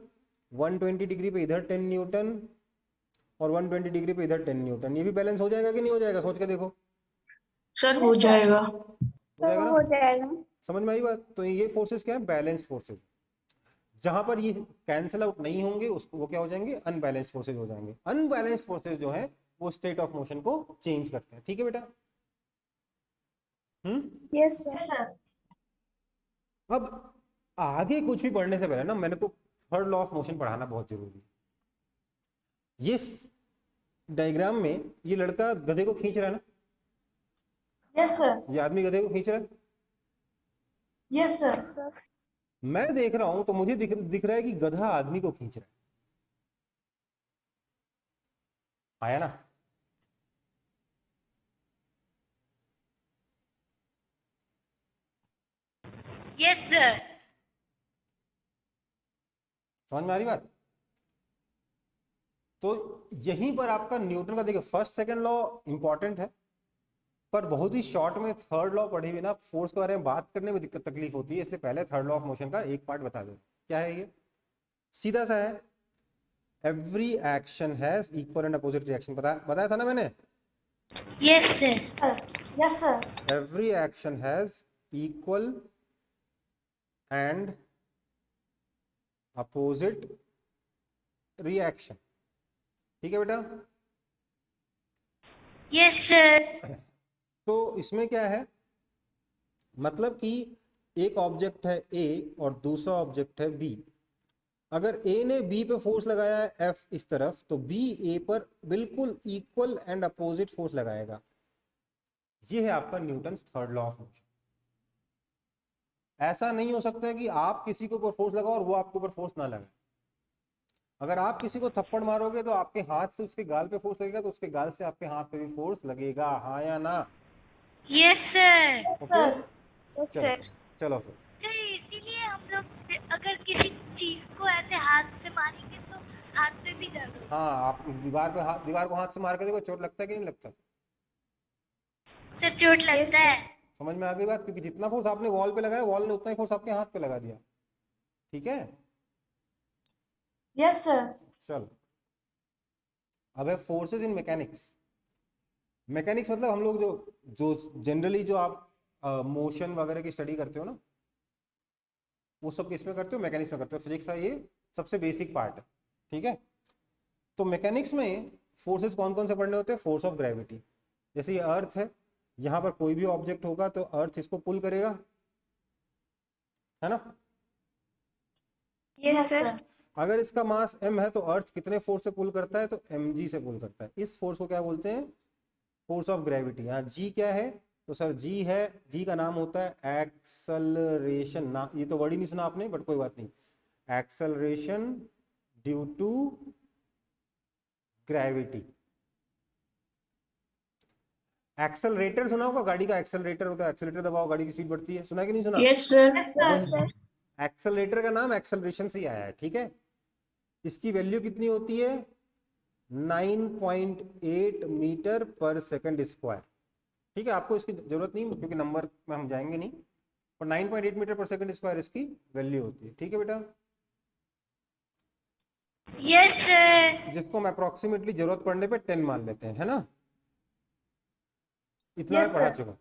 120 डिग्री पे इधर 10 न्यूटन और 120 डिग्री पे इधर 10 न्यूटन, ये भी बैलेंस हो जाएगा कि नहीं हो जाएगा? सोच के देखो, सर हो जाएगा। हो तो जाएगा हो ना। जाएगा। समझ में आई बात? तो ये फोर्सेस क्या है? Balance forces. जहां पर ये कैंसिल आउट नहीं होंगे उसको वो क्या हो जाएंगे? अनबैलेंस फोर्सेज हो जाएंगे। अनबैलेंस फोर्सेज जो है वो स्टेट ऑफ मोशन को चेंज करते हैं, ठीक है बेटा। Yes, sir. सर। अब आगे कुछ भी पढ़ने से पहले ना मैंने को थर्ड लॉ ऑफ मोशन पढ़ाना बहुत जरूरी है। ये डायग्राम में ये लड़का गधे को खींच रहा है ना, यस सर। ये आदमी गधे को खींच रहा है। Yes sir. मैं देख रहा हूं तो मुझे दिख रहा है कि गधा आदमी को खींच रहा है, आया ना। Yes sir. समझ में आ रही बात? तो यहीं पर आपका न्यूटन का देखिए फर्स्ट सेकंड लॉ इंपॉर्टेंट है, पर बहुत ही शॉर्ट में थर्ड लॉ पढ़े बिना फोर्स के बारे में बात करने में दिक्कत तकलीफ होती है, इसलिए पहले थर्ड लॉ ऑफ मोशन का एक पार्ट बता दो। क्या है ये? सीधा सा है, every action has equal and opposite reaction. बताया था ना मैंने, yes sir. Yes sir. Every action has equal and opposite reaction, ठीक है बेटा। Yes sir. तो इसमें क्या है, मतलब कि एक ऑब्जेक्ट है ए और दूसरा ऑब्जेक्ट है बी। अगर ए ने बी पे फोर्स लगाया है एफ इस तरफ, तो बी ए पर बिल्कुल इक्वल एंड अपोजिट फोर्स लगाएगा। ये है आपका Newton third law of motion. ऐसा नहीं हो सकता है कि आप किसी के ऊपर फोर्स लगाओ और वो आपके ऊपर फोर्स ना लगाए। अगर आप किसी को थप्पड़ मारोगे तो आपके हाथ से उसके गाल पे फोर्स लगेगा, तो उसके गाल से आपके हाथ पे भी फोर्स लगेगा, हाँ या ना? Yes sir. ओके, Yes, चलो sir. चलो फिर। सर इसीलिए हम लोग अगर किसी चीज को ऐसे हाथ से मारेंगे तो हाथ पे भी दर्द होगा। हाँ, आप दीवार को हाथ से मार के देखो, चोट लगता है कि नहीं लगता? सर चोट लगता है। समझ में आ गई बात? क्योंकि जितना फोर्स आपने वॉल पे लगाया, वॉल ने उतना ही फोर्स आपके हाथ पे लगा दिया, ठीक है। Yes sir. चलो, अब है फोर्सेस इन मैकेनिक्स। मैकेनिक्स मतलब हम लोग जो जनरली जो आप मोशन वगैरह की स्टडी करते हो ना, वो सब किस में करते हो? मैकेनिक्स में करते हो। फिजिक्स का ये सबसे बेसिक पार्ट है, ठीक है। तो मैकेनिक्स में फोर्सेस कौन कौन से पढ़ने होते हैं? Force of gravity. जैसे ये अर्थ है, यहाँ पर कोई भी ऑब्जेक्ट होगा तो अर्थ इसको पुल करेगा, है ना। Yes, sir. अगर इसका मास m है तो अर्थ कितने फोर्स से पुल करता है? तो mg से पुल करता है। इस फोर्स को क्या बोलते हैं? Force of gravity. यहाँ g क्या है? तो सर g है, g का नाम होता है एक्सेलरेशन। ना, ये तो वर्ड ही नहीं सुना आपने, बट कोई बात नहीं। Acceleration due to gravity. Accelerator सुना होगा, गाड़ी का एक्सेलरेटर होता है, एक्सेलरेटर दबाओ गाड़ी की स्पीड बढ़ती है, सुना कि नहीं सुना? Yes sir. एक्सेलरेटर का नाम एक्सेलरेशन से ही आया है, ठीक है। इसकी वैल्यू कितनी होती है? 9.8 मीटर पर सेकंड स्क्वायर, ठीक है। आपको इसकी जरूरत नहीं क्योंकि नंबर में हम जाएंगे नहीं, पर 9.8 मीटर पर सेकंड स्क्वायर इसकी वैल्यू होती है, ठीक है बेटा। Yes sir. जिसको हम अप्रोक्सीमेटली जरूरत पड़ने पे 10 मान लेते हैं, है ना? इतना Yes, मैं पढ़ा sir. चुका।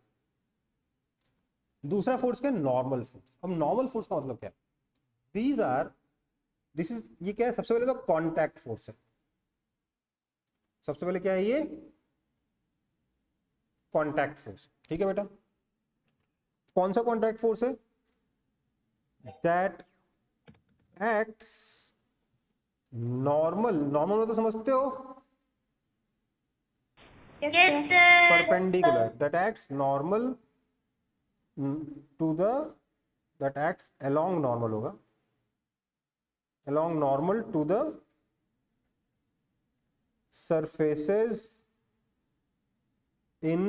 दूसरा फोर्स क्या है? Normal force. अब नॉर्मल फोर्स का मतलब क्या है? दिस इज, ये क्या है? सबसे पहले तो कांटेक्ट फोर्स है। सबसे पहले क्या है ये? Contact force. ठीक है बेटा? कौन सा कांटेक्ट फोर्स है? दैट एक्ट्स नॉर्मल, नॉर्मल में तो समझते हो, Yes, yes sir. Sir. Perpendicular, that acts normal to the, that acts along normal होगा, along normal to the surfaces in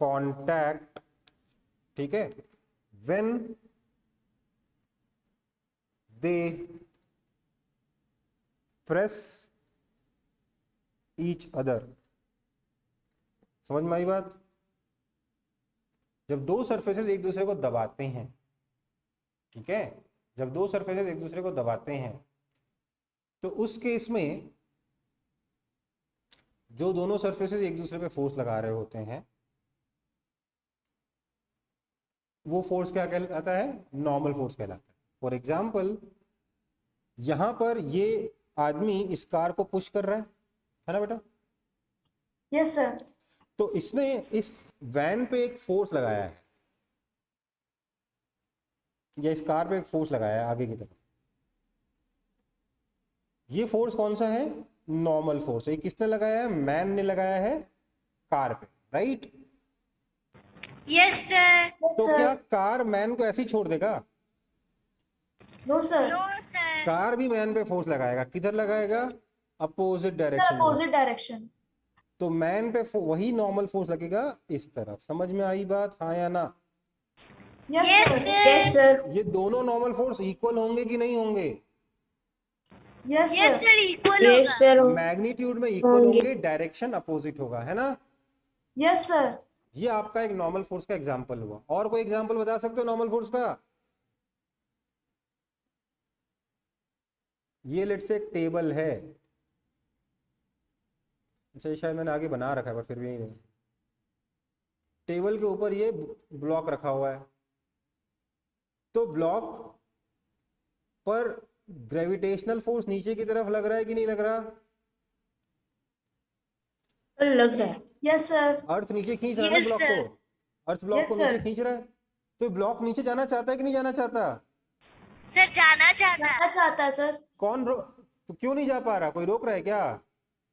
contact, ठीक है, when they press each other। समझ में आई बात? जब दो सरफेसेस एक दूसरे को दबाते हैं, ठीक है, जब दो सरफेसेस एक दूसरे को दबाते हैं तो उस केस में जो दोनों सरफेसेस एक दूसरे पे फोर्स लगा रहे होते हैं वो फोर्स क्या कहलाता है? नॉर्मल फोर्स कहलाता है। फॉर एग्जाम्पल, यहां पर ये आदमी इस कार को पुश कर रहा है ना बेटा? Yes, sir. तो इसने इस वैन पे एक फोर्स लगाया है, या इस कार पे एक फोर्स लगाया है आगे की तरफ। ये फोर्स कौन सा है? Normal force. ये किसने लगाया है? मैन ने लगाया है कार पे, राइट? Yes sir. तो क्या कार मैन को ऐसे ही छोड़ देगा? No, sir. No sir. Car भी मैन पे फोर्स लगाएगा। किधर लगाएगा? अपोजिट डायरेक्शन में। Opposite direction. तो मैन पे वही नॉर्मल फोर्स लगेगा इस तरफ। समझ में आई बात? हाँ या ना? Yes, yes sir. Sir. Yes, sir. ये दोनों नॉर्मल फोर्स इक्वल होंगे कि नहीं होंगे? Yes, yes sir. Sir equal Yes, होगा। sir. मैग्नीट्यूड में इक्वल होंगे। होंगे, डायरेक्शन अपोजिट होगा, है ना? Yes, sir. ये आपका एक नॉर्मल फोर्स का एग्जांपल हुआ। और कोई एग्जांपल बता सकते हो नॉर्मल फोर्स का? ये लेट से एक टेबल है। अच्छा, ये शायद मैंने आगे बना रखा है पर फिर भी नहीं। टेबल के ऊपर ये ब्लॉक रखा हुआ है, तो ब्लॉक पर ग्रेविटेशनल फोर्स नीचे की तरफ लग रहा है कि नहीं लग रहा? लग रहा है। Yes, sir. अर्थ नीचे खींच रहा है ना Yes, ब्लॉक sir. को, अर्थ ब्लॉक Yes, को नीचे sir. खींच रहा है। तो ब्लॉक नीचे जाना चाहता है कि नहीं जाना चाहता? सर जाना चाहता है। जाना चाहता है सर। तो क्यों नहीं जा पा रहा? कोई रोक रहा है क्या?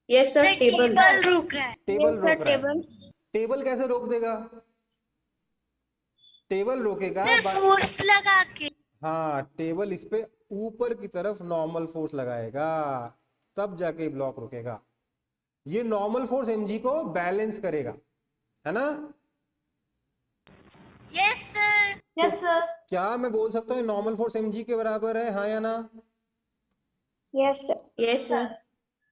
Yes, sir. Sir Table. Table रुक रहा है। Table Yes, sir. रोक रहा है। Table. टेबल कैसे रोक देगा? टेबल रोकेगा सर फोर्स लगा के। हाँ, टेबल इस पे ऊपर की तरफ नॉर्मल फोर्स लगाएगा, तब जाके ब्लॉक रुकेगा। ये नॉर्मल फोर्स mg को बैलेंस करेगा, है ना? Yes sir. Yes, sir. क्या मैं बोल सकता हूँ नॉर्मल फोर्स mg के बराबर है, हाँ या ना? Yes, sir. Yes, sir.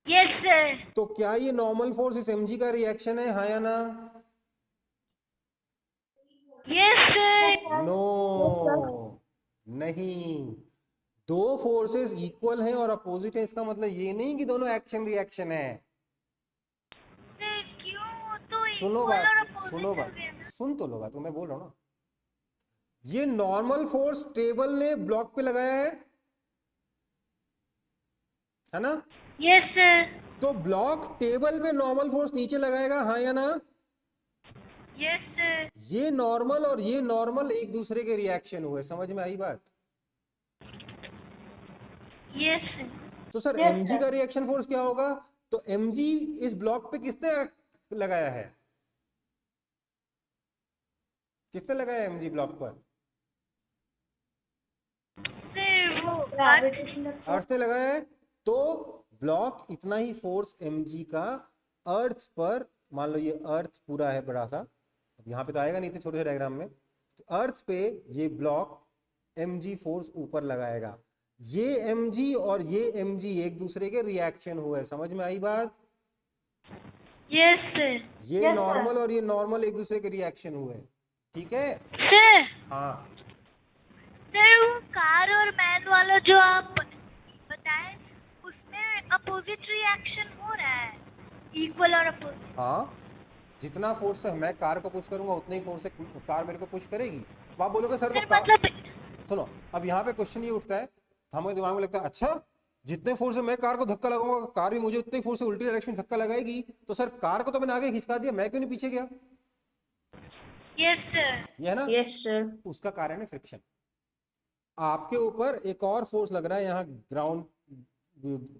Yes sir. तो क्या ये नॉर्मल फोर्स इस mg का रिएक्शन है, हाँ या ना? Yes sir. नो, नहीं। दो फोर्सेस इक्वल हैं और अपोजिट है, इसका मतलब ये नहीं कि दोनों एक्शन रिएक्शन है। सर क्यों? वो तो सुनो equal और बात, opposite सुनो हो बात, गए ना। सुन तो लो बात, मैं बोल रहा हूं ना। ये नॉर्मल फोर्स टेबल ने ब्लॉक पे लगाया है ना? Yes sir. तो ब्लॉक टेबल पे नॉर्मल फोर्स नीचे लगाएगा, हाँ या ना? Yes sir. ये नॉर्मल और ये नॉर्मल एक दूसरे के रिएक्शन हुए। समझ में आई बात? Yes sir. तो सर Yes, mg sir. का रिएक्शन फोर्स क्या होगा? तो mg इस ब्लॉक पे किसने लगाया है? किसने लगाया mg ब्लॉक पर? सर वो Gravitational force. अर्थ ने लगाया है। तो ब्लॉक इतना ही फोर्स mg का अर्थ पर, मान लो ये अर्थ पूरा है बड़ा सा, अब यहाँ पे तो आएगा नहीं थे छोटे से डायग्राम में, तो अर्थ पे ये ब्लॉक mg फोर्स ऊपर लगाएगा। ये mg और ये mg एक दूसरे के रिएक्शन हुए। समझ में आई बात? Yes sir. ये Yes, sir. नॉर्मल और ये नॉर्मल एक दूसरे के रिएक्शन हुए, ठीक है? सर हाँ, सर वो कार और मैन वाला जो आप अपोजिट रिएक्शन हो रहा है, इक्वल और अपोजिट। हाँ, जितना फोर्स से मैं कार को पुश करूंगा उतना ही फोर्स से कार मेरे को पुश करेगी। तो आप बोलोगे सर सर तो मतलब सुनो, अब यहाँ पे क्वेश्चन ये उठता है, हमारे दिमाग में लगता है अच्छा जितने फोर्स से मैं कार को धक्का लगाऊंगा कार भी मुझे उतने फोर्स से उल्टी डायरेक्शन में धक्का लगाएगी, तो सर कार को तो मैंने आगे खिसका दिया, मैं क्यों नहीं पीछे गया? Yes sir. ये है ना? Yes, sir. उसका कारण है फ्रिक्शन। आपके ऊपर एक और फोर्स लग रहा है, यहाँ ग्राउंड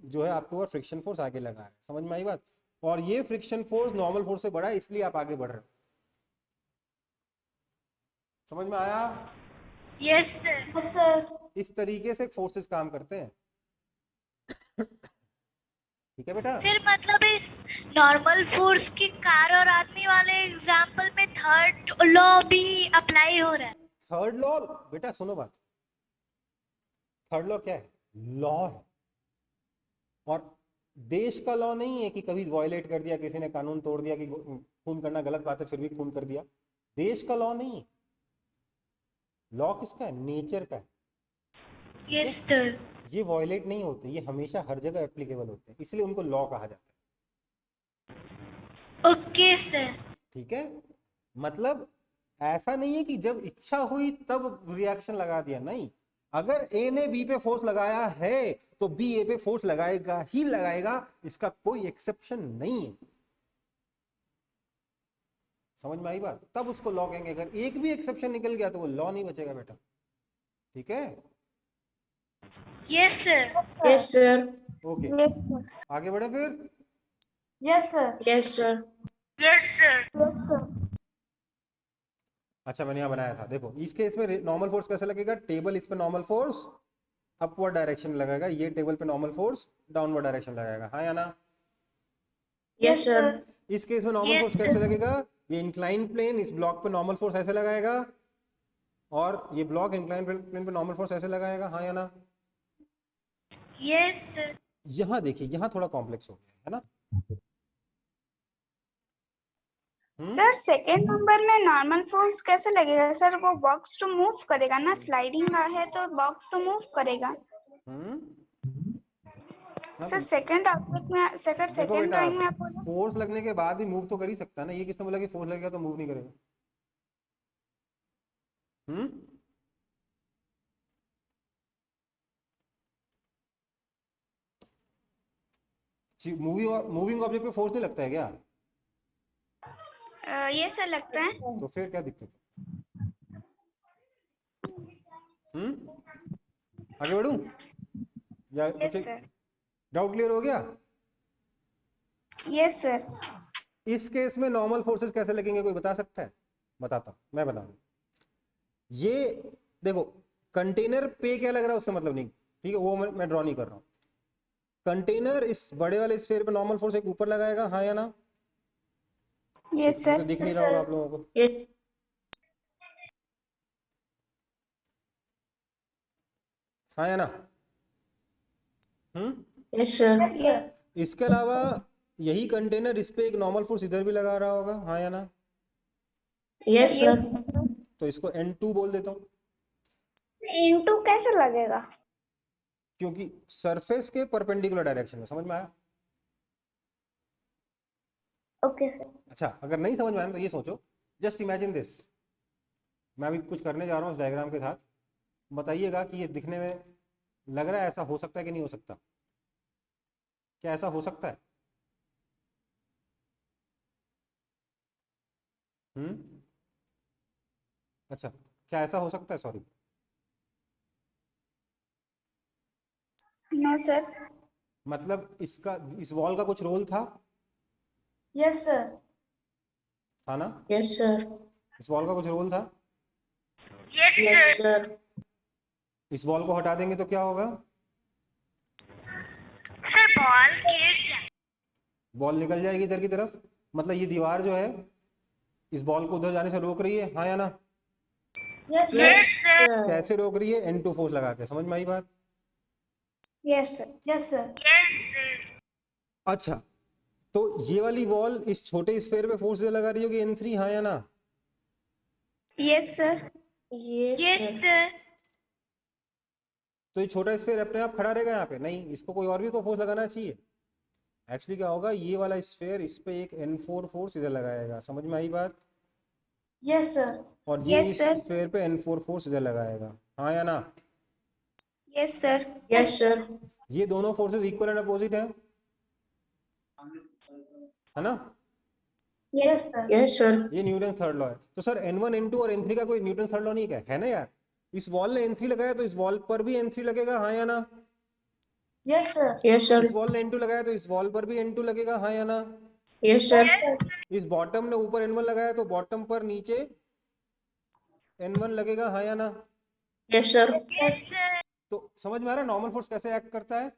जो है आपके ऊपर फ्रिक्शन फोर्स आगे लगा है, समझ में आई बात? और ये फ्रिक्शन फोर्स नॉर्मल फोर्स से बड़ा है, इसलिए आप आगे बढ़ रहे हो। समझ में आया? Yes sir. Yes, sir. इस तरीके से फोर्सेस काम करते हैं। ठीक है बेटा? सर मतलब इस नॉर्मल फोर्स की कार और आदमी वाले एग्जाम्पल में थर्ड लॉ भी अप्लाई हो रहा है। थर्ड लॉ, बेटा सुनो बात, थर्ड लॉ क्या है? लॉ है, और देश का लॉ नहीं है कि कभी वायलेट कर दिया किसी ने, कानून तोड़ दिया कि खून करना गलत बात है फिर भी खून कर दिया। देश का लॉ नहीं है, लॉ किसका है? नेचर का है। Yes sir. ये वायलेट नहीं होते, ये हमेशा हर जगह एप्लीकेबल होते हैं, इसलिए उनको लॉ कहा जाता है। Okay sir. ठीक है? मतलब ऐसा नहीं है कि जब इच्छा हुई तब रिएक्शन लगा दिया, नहीं। अगर ए ने बी पे फोर्स लगाया है तो बी ए पे फोर्स लगाएगा ही लगाएगा, इसका कोई एक्सेप्शन नहीं है। समझ में आई बात? तब उसको लॉ कहेंगे। अगर एक भी एक्सेप्शन निकल गया तो वो लॉ नहीं बचेगा बेटा। ठीक है? Yes sir. Yes, sir. Okay, Yes, sir. आगे बढ़े फिर। Yes, sir. Yes, sir. Yes sir. Yes, sir. अच्छा मैंने यहाँ बनाया था, देखो इस केस में नॉर्मल फोर्स कैसे लगेगा? टेबल इस पे नॉर्मल फोर्स अपवर्ड डायरेक्शन में लगेगा, ये टेबल पे नॉर्मल फोर्स डाउनवर्ड डायरेक्शन लगाएगा, हाँ या ना? Yes, sir. इस केस में नॉर्मल Yes, फोर्स कैसे लगेगा? ये इंक्लाइन प्लेन इस ब्लॉक पे नॉर्मल फोर्स ऐसे लगाएगा, और ये ब्लॉक इंक्लाइन प्लेन पे नॉर्मल फोर्स ऐसे लगाएगा, हाँ या ना? Yes sir. यहाँ देखिए, यहाँ थोड़ा कॉम्प्लेक्स हो गया है ना? सर सेकेंड नंबर में नॉर्मल फोर्स कैसे लगेगा? सर वो बॉक्स तो मूव करेगा ना, स्लाइडिंग है तो बॉक्स तो मूव करेगा। हाँ, सर तो सेकंड ऑब्जेक्ट में देखो सेकंड बेटा, ड्राइंग में आप बोले फोर्स लगने के बाद ही मूव तो कर ही सकता है ना। ये किसने बोला कि फोर्स लगेगा तो मूव नहीं करेगा? मूविंग ऑब्जेक्ट पे फोर्स नहीं लगता है क्या? ये सर लगता है। तो फिर क्या दिक्कत है? आगे बढ़ूं या यस सर। डाउट क्लियर हो गया? Yes sir. इस केस में नॉर्मल फोर्सेस कैसे लगेंगे, कोई बता सकता है? बताता हूं, मैं बता दूं। ये देखो, कंटेनर पे क्या लग रहा है उससे मतलब नहीं, ठीक है, वो मैं ड्रॉ नहीं कर रहा हूं। कंटेनर इस बड़े वाले स्फीयर पे नॉर्मल फोर्स एक ऊपर लगाएगा, हाँ या ना? यस तो सर। दिख नहीं रहा होगा आप लोगों को। Yes, हाँ या ना? yes, sir. इसके अलावा यही कंटेनर इस पे एक नॉर्मल फोर्स इधर भी लगा रहा होगा, हाँ या ना? Yes, sir. तो इसको N2 बोल देता हूं, इनटू कैसे लगेगा? क्योंकि सरफेस के परपेंडिकुलर डायरेक्शन में। समझ में आया? Okay sir. अच्छा, अगर नहीं समझ में आया तो ये सोचो, जस्ट इमेजिन दिस, मैं अभी कुछ करने जा रहा हूँ इस डायग्राम के साथ, बताइएगा कि ये दिखने में लग रहा है ऐसा हो सकता है कि नहीं हो सकता? क्या ऐसा हो सकता है? अच्छा, क्या ऐसा हो सकता है? Sorry, no sir. मतलब इसका, इस वॉल का कुछ रोल था? Yes, sir. था ना? Yes, sir. इस वॉल का कुछ रोल था? Yes, sir. इस वॉल को हटा देंगे तो क्या होगा? सर बॉल गिर जाए। बॉल निकल जाएगी इधर की तरफ, मतलब ये दीवार जो है इस बॉल को उधर जाने से रोक रही है, हाँ या ना? Yes, sir. Yes, sir. कैसे रोक रही है? N2 फोर्स लगा के। समझ में आई बात? Yes sir. Yes, sir. Yes sir. अच्छा, तो ये वाली वॉल इस छोटे स्फीयर पे फोर्स लगा रही होगी N3, हाँ या ना? Yes sir. Yes, yes sir. Sir. तो ये छोटा स्फीयर अपने आप खड़ा रहेगा यहाँ पे? नहीं, इसको कोई और भी तो फोर्स लगाना चाहिए। एक्चुअली क्या होगा, ये वाला स्फीयर इस पे एक N4 फोर्स इधर लगाएगा, समझ में आई बात? Yes sir. और ये Yes, इस sir. स्फीयर पे N4 फोर्स इधर लगाएगा, हाँ या ना? Yes, sir. Yes, sir. ये दोनों फोर्सेस इक्वल एंड अपोजिट है ना? Yes sir. Yes, sir. ये न्यूटन थर्ड लॉ है। तो सर N1 N2 और N3 का कोई न्यूटन थर्ड लॉ नहीं है ना यार? इस वॉल ने N3 लगाया तो इस वॉल पर भी N3 लगेगा, हाँ या ना? Yes sir. Yes, sir. इस वॉल ने N2 लगाया तो इस वॉल पर भी N2 लगेगा, हाँ या ना? Yes, sir. इस बॉटम ने ऊपर N1 लगाया तो बॉटम पर नीचे N1 लगेगा, हाँ या ना? Yes, sir. Yes sir. तो समझ में आ रहा है नॉर्मल फोर्स कैसे एक्ट करता है?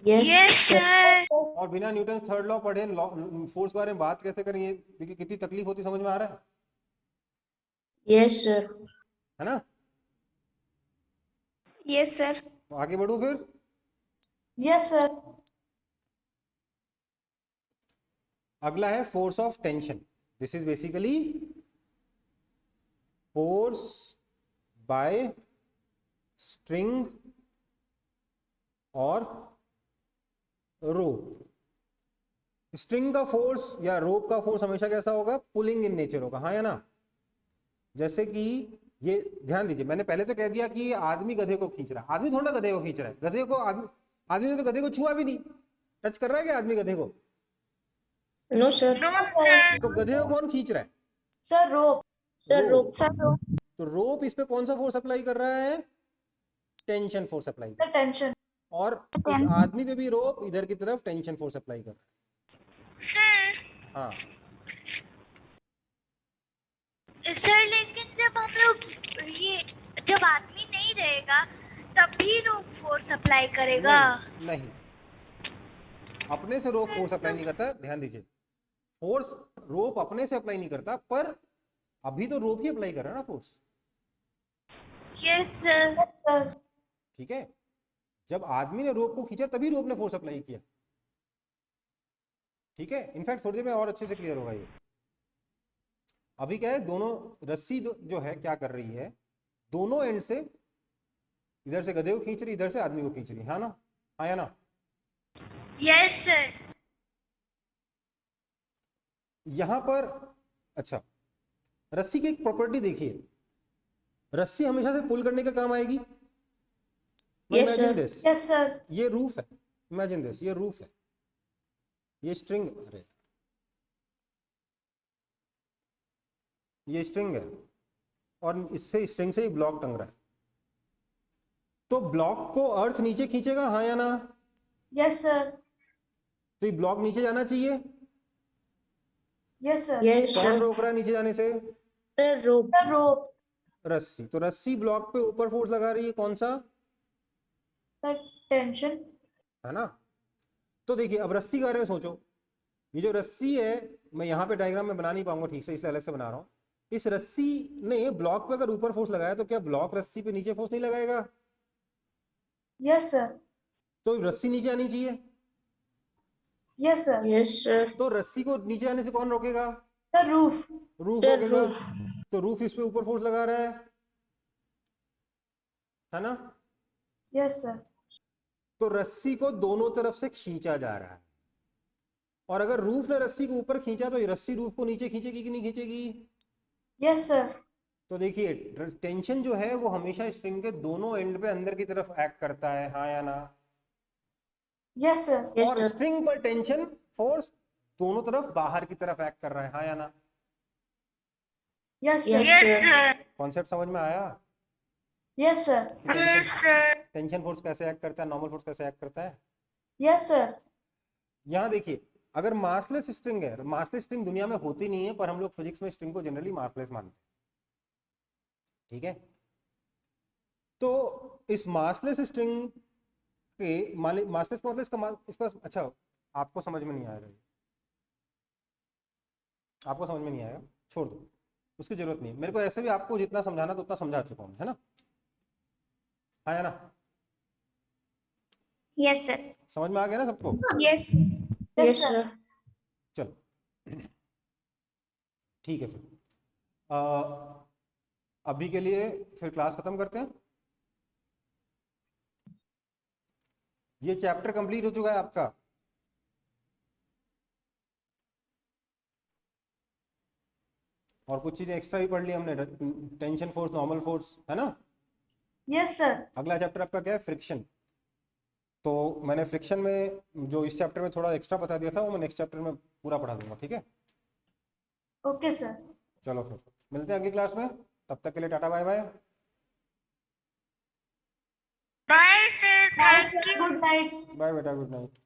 Yes, yes sir. सर। और बिना न्यूटन थर्ड लॉ पढ़े फोर्स के बारे में बात कैसे करेंगे? देखिए कितनी तकलीफ होती, समझ में आ रहा है? Yes, sir. है ना? Yes, sir. तो आगे बढ़ू फिर। Yes sir. अगला है force of tension. This is basically force by string और रोप। स्ट्रिंग का फोर्स या रोप का फोर्स हमेशा कैसा होगा? पुलिंग इन नेचर होगा, हाँ या ना? जैसे कि ये ध्यान दीजिए, मैंने पहले तो कह दिया कि ये आदमी गधे को खींच रहा है। आदमी थोड़ा गधे को खींच रहा है, गधे को आदमी ने तो गधे को छुआ भी नहीं। टच कर रहा है क्या आदमी गधे को? No, sir. No sir. तो गधे को कौन खींच रहा है? Sir rope. Sir, rope. rope. Sir, तो रोप इस पे कौन सा फोर्स अप्लाई कर रहा है? टेंशन फोर्स अप्लाई कर सर टेंशन। रहा है। और इस आदमी पे भी रोप इधर की तरफ टेंशन फोर्स अप्लाई कर रहा सर है। हाँ, सर लेकिन जब हम लोग ये जब आदमी नहीं रहेगा तभी रोप फोर्स अप्लाई करेगा। नहीं, अपने से रोप फोर्स अप्लाई नहीं करता। ध्यान दीजिए, फोर्स रोप अपने से अप्लाई नहीं करता, पर अभी तो रोप ही अप्लाई कर रहा है ना फोर्स। Yes sir. सर। ठीक है, जब आदमी ने रोप को खींचा तभी रोप ने फोर्स अप्लाई किया। ठीक है, इनफैक्ट थोड़ी देर में और अच्छे से क्लियर होगा ये। अभी क्या है, दोनों रस्सी जो है क्या कर रही है, दोनों एंड से, इधर से गधे को खींच रही, इधर से आदमी को खींच रही, हाँ ना? हाँ या ना? Yes sir. यहां पर अच्छा, रस्सी की एक प्रॉपर्टी देखिए, रस्सी हमेशा से पुल करने का काम आएगी। Yes, imagine sir. This, yes sir. ये रूफ है, इमेजिन दिस, ये रूफ है, ये स्ट्रिंग, अरे ये स्ट्रिंग है, और इससे स्ट्रिंग से ही ब्लॉक टंग रहा है। तो ब्लॉक को अर्थ नीचे खींचेगा, हाँ या ना? Yes sir. तो ये ब्लॉक नीचे जाना चाहिए। Yes sir. Yes, कौन sir. रोक रहा है नीचे जाने से? Sir, rope. सर रोप। रस्सी। तो रस्सी ब्लॉक पे ऊपर फोर्स लगा रही है, कौन सा? Sir tension. है ना? तो देखिए, अब रस्सी के बारे में सोचो। ये जो रस्सी है, मैं यहाँ पे डायग्राम में बना नहीं पाऊंगा ठीक से, इसलिए अलग से बना रहा हूँ। इस रस्सी ने ब्लॉक पे अगर ऊपर फोर्स लगाया तो क्या ब्लॉक रस्सी पे नीचे फोर्स नहीं लगाएगा? Yes sir. तो रस्सी नीचे आनी चाहिए। Yes sir. Yes, sir. तो रस्सी को नीचे आने से कौन रोकेगा? Sir roof. रूफ Sir, रोकेगा। roof. तो रूफ इस पे ऊपर फोर्स लगा रहा है ना? Yes sir. तो रस्सी को दोनों तरफ से खींचा जा रहा है, और अगर रूफ ने रस्सी को ऊपर खींचा तो ये रस्सी रूफ को नीचे खींचेगी कि नहीं खींचेगी? Yes sir. तो देखिए, टेंशन जो है वो हमेशा स्ट्रिंग के दोनों एंड पे अंदर की तरफ एक्ट करता है, हाँ या ना? Yes sir. Yes, और sir. स्ट्रिंग पर टेंशन फोर्स दोनों तरफ बाहर की तरफ एक्ट कर रहा है, हाँ या ना? Yes Yes, sir. Yes sir. Sir. Concept समझ में आया? Yes sir. Yes sir. Tension force कैसे एक्ट करता है, नॉर्मल फोर्स कैसे एक्ट करता है? Yes sir. यहाँ देखिए, अगर मासलेस स्ट्रिंग है, मासलेस स्ट्रिंग दुनिया में होती नहीं है, पर हम लोग फिजिक्स में स्ट्रिंग को जनरली मासलेस मानते हैं। ठीक है, तो इस मासलेस स्ट्रिंग के मासलेस का मतलब इसका अच्छा, आपको समझ में नहीं आएगा, आपको समझ में नहीं आएगा, छोड़ दो, उसकी जरूरत नहीं है। मेरे को ऐसे भी आपको जितना समझाना था उतना समझा चुका हूँ, है ना? हाँ या ना? Yes sir. समझ में आ गया ना सबको? Yes. Yes, sir. चलो ठीक है, फिर अभी के लिए फिर क्लास खत्म करते हैं। ये चैप्टर कंप्लीट हो चुका है आपका। और कुछ चीजें एक्स्ट्रा भी पढ़ ली हमने, टेंशन फोर्स, नॉर्मल फोर्स, है ना। Yes sir. अगला चैप्टर आपका क्या है, फ्रिक्शन। तो मैंने फ्रिक्शन में जो इस चैप्टर में थोड़ा एक्स्ट्रा बता दिया था वो मैं नेक्स्ट चैप्टर में पूरा पढ़ा दूंगा, ठीक है। Okay sir. चलो फिर मिलते हैं अगली क्लास में, तब तक के लिए tata bye bye. Bye sir, bye thank sir, you. Good night. Bye बेटा, गुड नाइट।